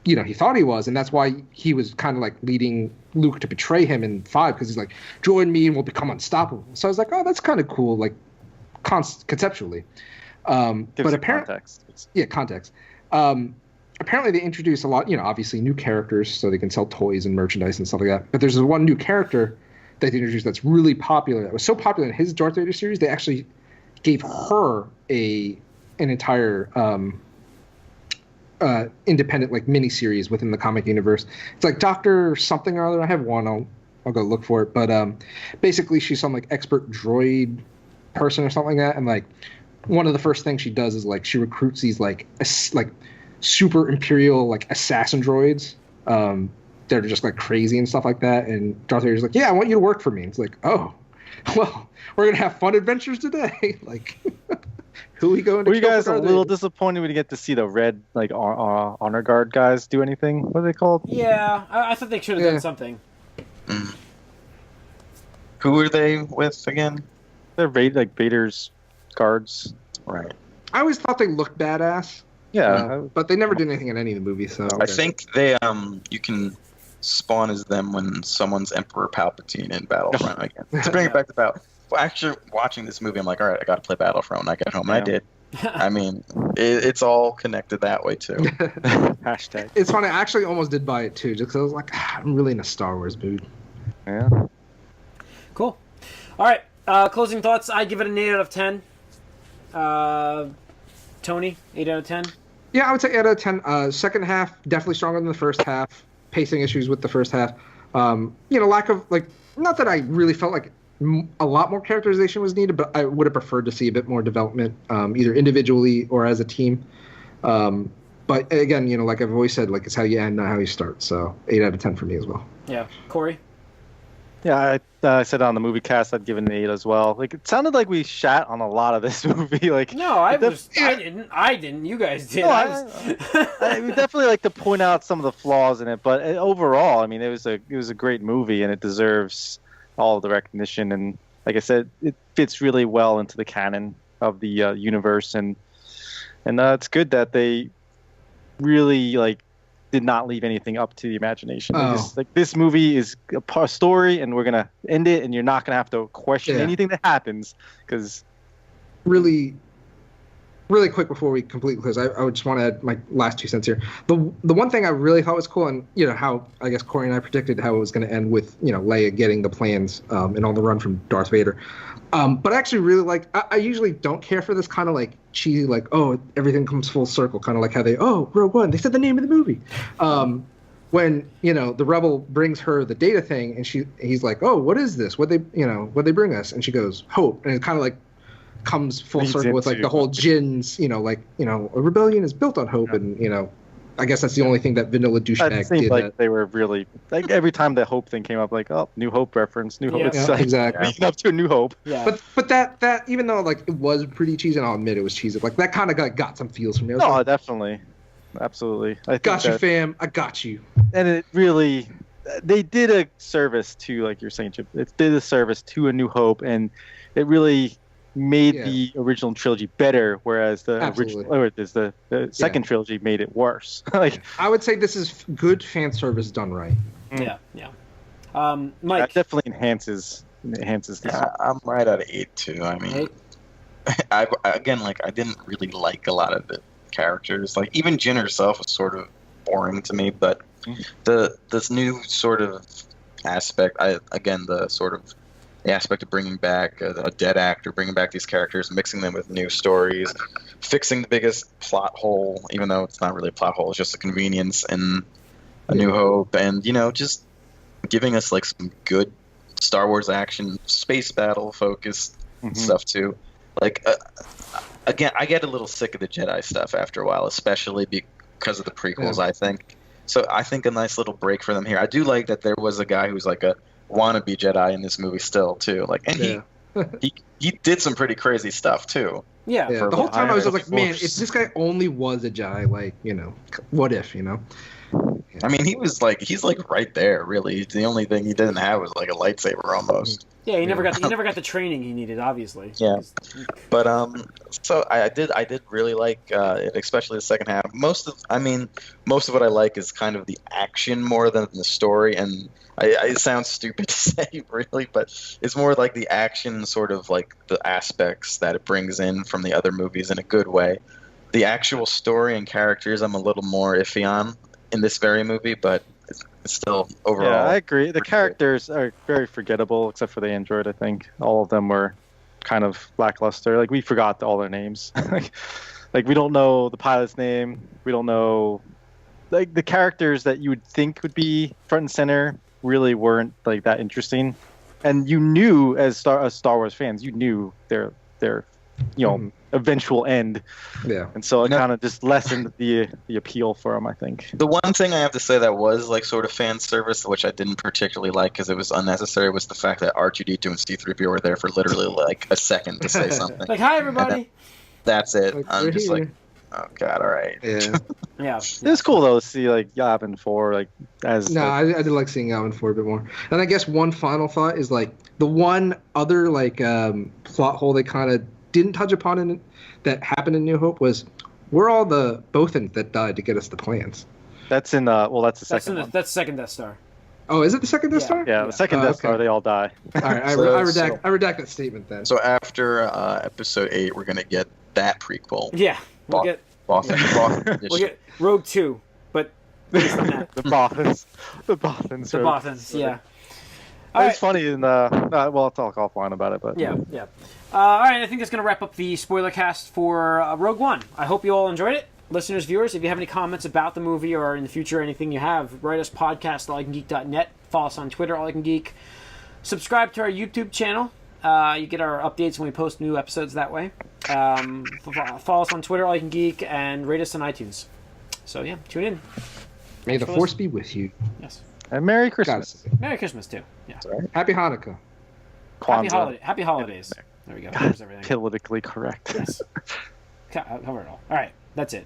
He thought he was, and that's why he was kind of like leading Luke to betray him in 5, because he's like, join me and we'll become unstoppable. So I was like, oh, that's kind of cool, like conceptually. But apparently, context. Apparently they introduce a lot, obviously new characters so they can sell toys and merchandise and stuff like that. But there's this one new character that they introduced that's really popular. That was so popular in his Darth Vader series, they actually gave her an entire independent like mini-series within the comic universe. It's like Dr. something or other. I have one. I'll go look for it. But basically she's some like expert droid person or something like that. And like one of the first things she does is like she recruits these like super imperial like assassin droids. They're just like crazy and stuff like that. And Darth Vader's like, yeah, I want you to work for me. It's like, oh, well, we're gonna have fun adventures today. Like. Who we going to? Were you guys a little disappointed we didn't get to see the red like honor guard guys do anything? What are they called? Yeah, I thought they should have done something. Mm. Who are they with again? They're Vader's guards. Right. I always thought they looked badass. Yeah, but they never did anything in any of the movies. So I think they you can spawn as them when someone's Emperor Palpatine in Battlefront again. To bring it back to Battle. Well, actually, watching this movie, I'm like, all right, I got to play Battlefront when I get home. And I did. I mean, it's all connected that way, too. Hashtag. It's funny. I actually almost did buy it, too, just because I was like, I'm really in a Star Wars mood. Yeah. Cool. All right. Closing thoughts. I give it an 8 out of 10. Tony, 8 out of 10? Yeah, I would say 8 out of 10. Second half, definitely stronger than the first half. Pacing issues with the first half. Lack of, like, not that I really felt like a lot more characterization was needed, but I would have preferred to see a bit more development, either individually or as a team. But again, like I've always said, like it's how you end, not how you start. So 8 out of 10 for me as well. Yeah, Corey. Yeah, I said on the movie cast I'd give it an 8 as well. Like it sounded like we shat on a lot of this movie. Like no, I didn't. You guys did. No, I would definitely like to point out some of the flaws in it, but overall, I mean, it was a great movie and it deserves all of the recognition, and like I said, it fits really well into the canon of the universe, and it's good that they really like did not leave anything up to the imagination. Oh. This movie is a story, and we're gonna end it, and you're not gonna have to question anything that happens because. Really quick before we completely close, I would just want to add my last 2 cents here. The one thing I really thought was cool, and how I guess Corey and I predicted how it was going to end with Leia getting the plans and on the run from Darth Vader. But I actually really liked. I usually don't care for this kind of like cheesy, like everything comes full circle, kind of like how Rogue One. They said the name of the movie. When the rebel brings her the data thing, and he's like, what is this? What they bring us? And she goes, hope, and it kind of like comes full circle with like the whole Jin's, a rebellion is built on hope, and I guess that's the only thing that vanilla douchebag did. Like they were really like every time the Hope thing came up, like New Hope reference, New Hope. It's like, exactly. Leading up to a New Hope. Yeah. But that even though like it was pretty cheesy, and I'll admit it was cheesy, like that kind of got some feels from me. No, definitely, absolutely. I got you, fam. I got you. And it really, they did a service to, like you're saying, Chip. It did a service to A New Hope, and it really made the original trilogy better, whereas the second trilogy made it worse. I would say this is good fan service done right. Yeah. Mike, that definitely enhances this. I'm right at 8 too. I mean, I didn't really like a lot of the characters. Like even Jin herself was sort of boring to me, but this new sort of aspect, the aspect of bringing back a dead actor, bringing back these characters, mixing them with new stories, fixing the biggest plot hole, even though it's not really a plot hole, it's just a convenience in A New Hope, and just giving us like some good Star Wars action, space battle focused stuff too. Like again, I get a little sick of the Jedi stuff after a while, especially because of the prequels. I think so. I think a nice little break for them here. I do like that there was a guy who's like a wannabe Jedi in this movie still too, like, and he did some pretty crazy stuff too. The whole time I was like, man, if this guy only was a Jedi, like, what if, I mean, he's like right there, really. The only thing he didn't have was like a lightsaber almost. Yeah, he never got the training he needed, obviously. Yeah, but so I did really like it, especially the second half. Most of what I like is kind of the action more than the story, and it sounds stupid to say, really, but it's more like the action, sort of like the aspects that it brings in from the other movies in a good way. The actual story and characters, I'm a little more iffy on in this very movie, but it's still overall. Yeah, I agree. The characters are very forgettable, except for the android. I think all of them were kind of lackluster. Like we forgot all their names. like we don't know the pilot's name. We don't know like the characters that you would think would be front and center really weren't like that interesting. And you knew as Star Wars fans, you knew their eventual end. Yeah. And so it kind of just lessened the appeal for them, I think. The one thing I have to say that was like sort of fan service, which I didn't particularly like because it was unnecessary, was the fact that R2-D2 and C-3PO were there for literally like a second to say something. Like, hi everybody. That's it. Like, I'm just like, oh god, all right. Yeah. It was cool though to see like Yavin 4 like as. No, I did like seeing Yavin 4 a bit more. And I guess one final thought is like the one other like plot hole they kind of didn't touch upon that happened in New Hope was we're all the Bothans that died to get us the plans. That's in that's the second one. That's the second Death Star. Oh, is it the second Death Star? Yeah, the second Death Star, they all die. All right, I redact that statement then. So after episode 8, we're gonna get that prequel. Yeah, we'll get Rogue 2, but based on that. The Bothans. The Bothans, yeah. It's funny, and I'll talk offline about it, but yeah. All right, I think that's going to wrap up the spoiler cast for Rogue One. I hope you all enjoyed it. Listeners, viewers, if you have any comments about the movie or in the future anything you have, write us podcast@allicangeek.net. Follow us on Twitter, allicangeek. Subscribe to our YouTube channel. You get our updates when we post new episodes that way. Follow us on Twitter, allicangeek, and rate us on iTunes. So yeah, tune in. May the Force be with you. Yes. And Merry Christmas. Merry Christmas too. Yeah. Happy Hanukkah. Happy holidays. There we go. There's everything. Politically correct. Yes. Cover it all. All right. That's it.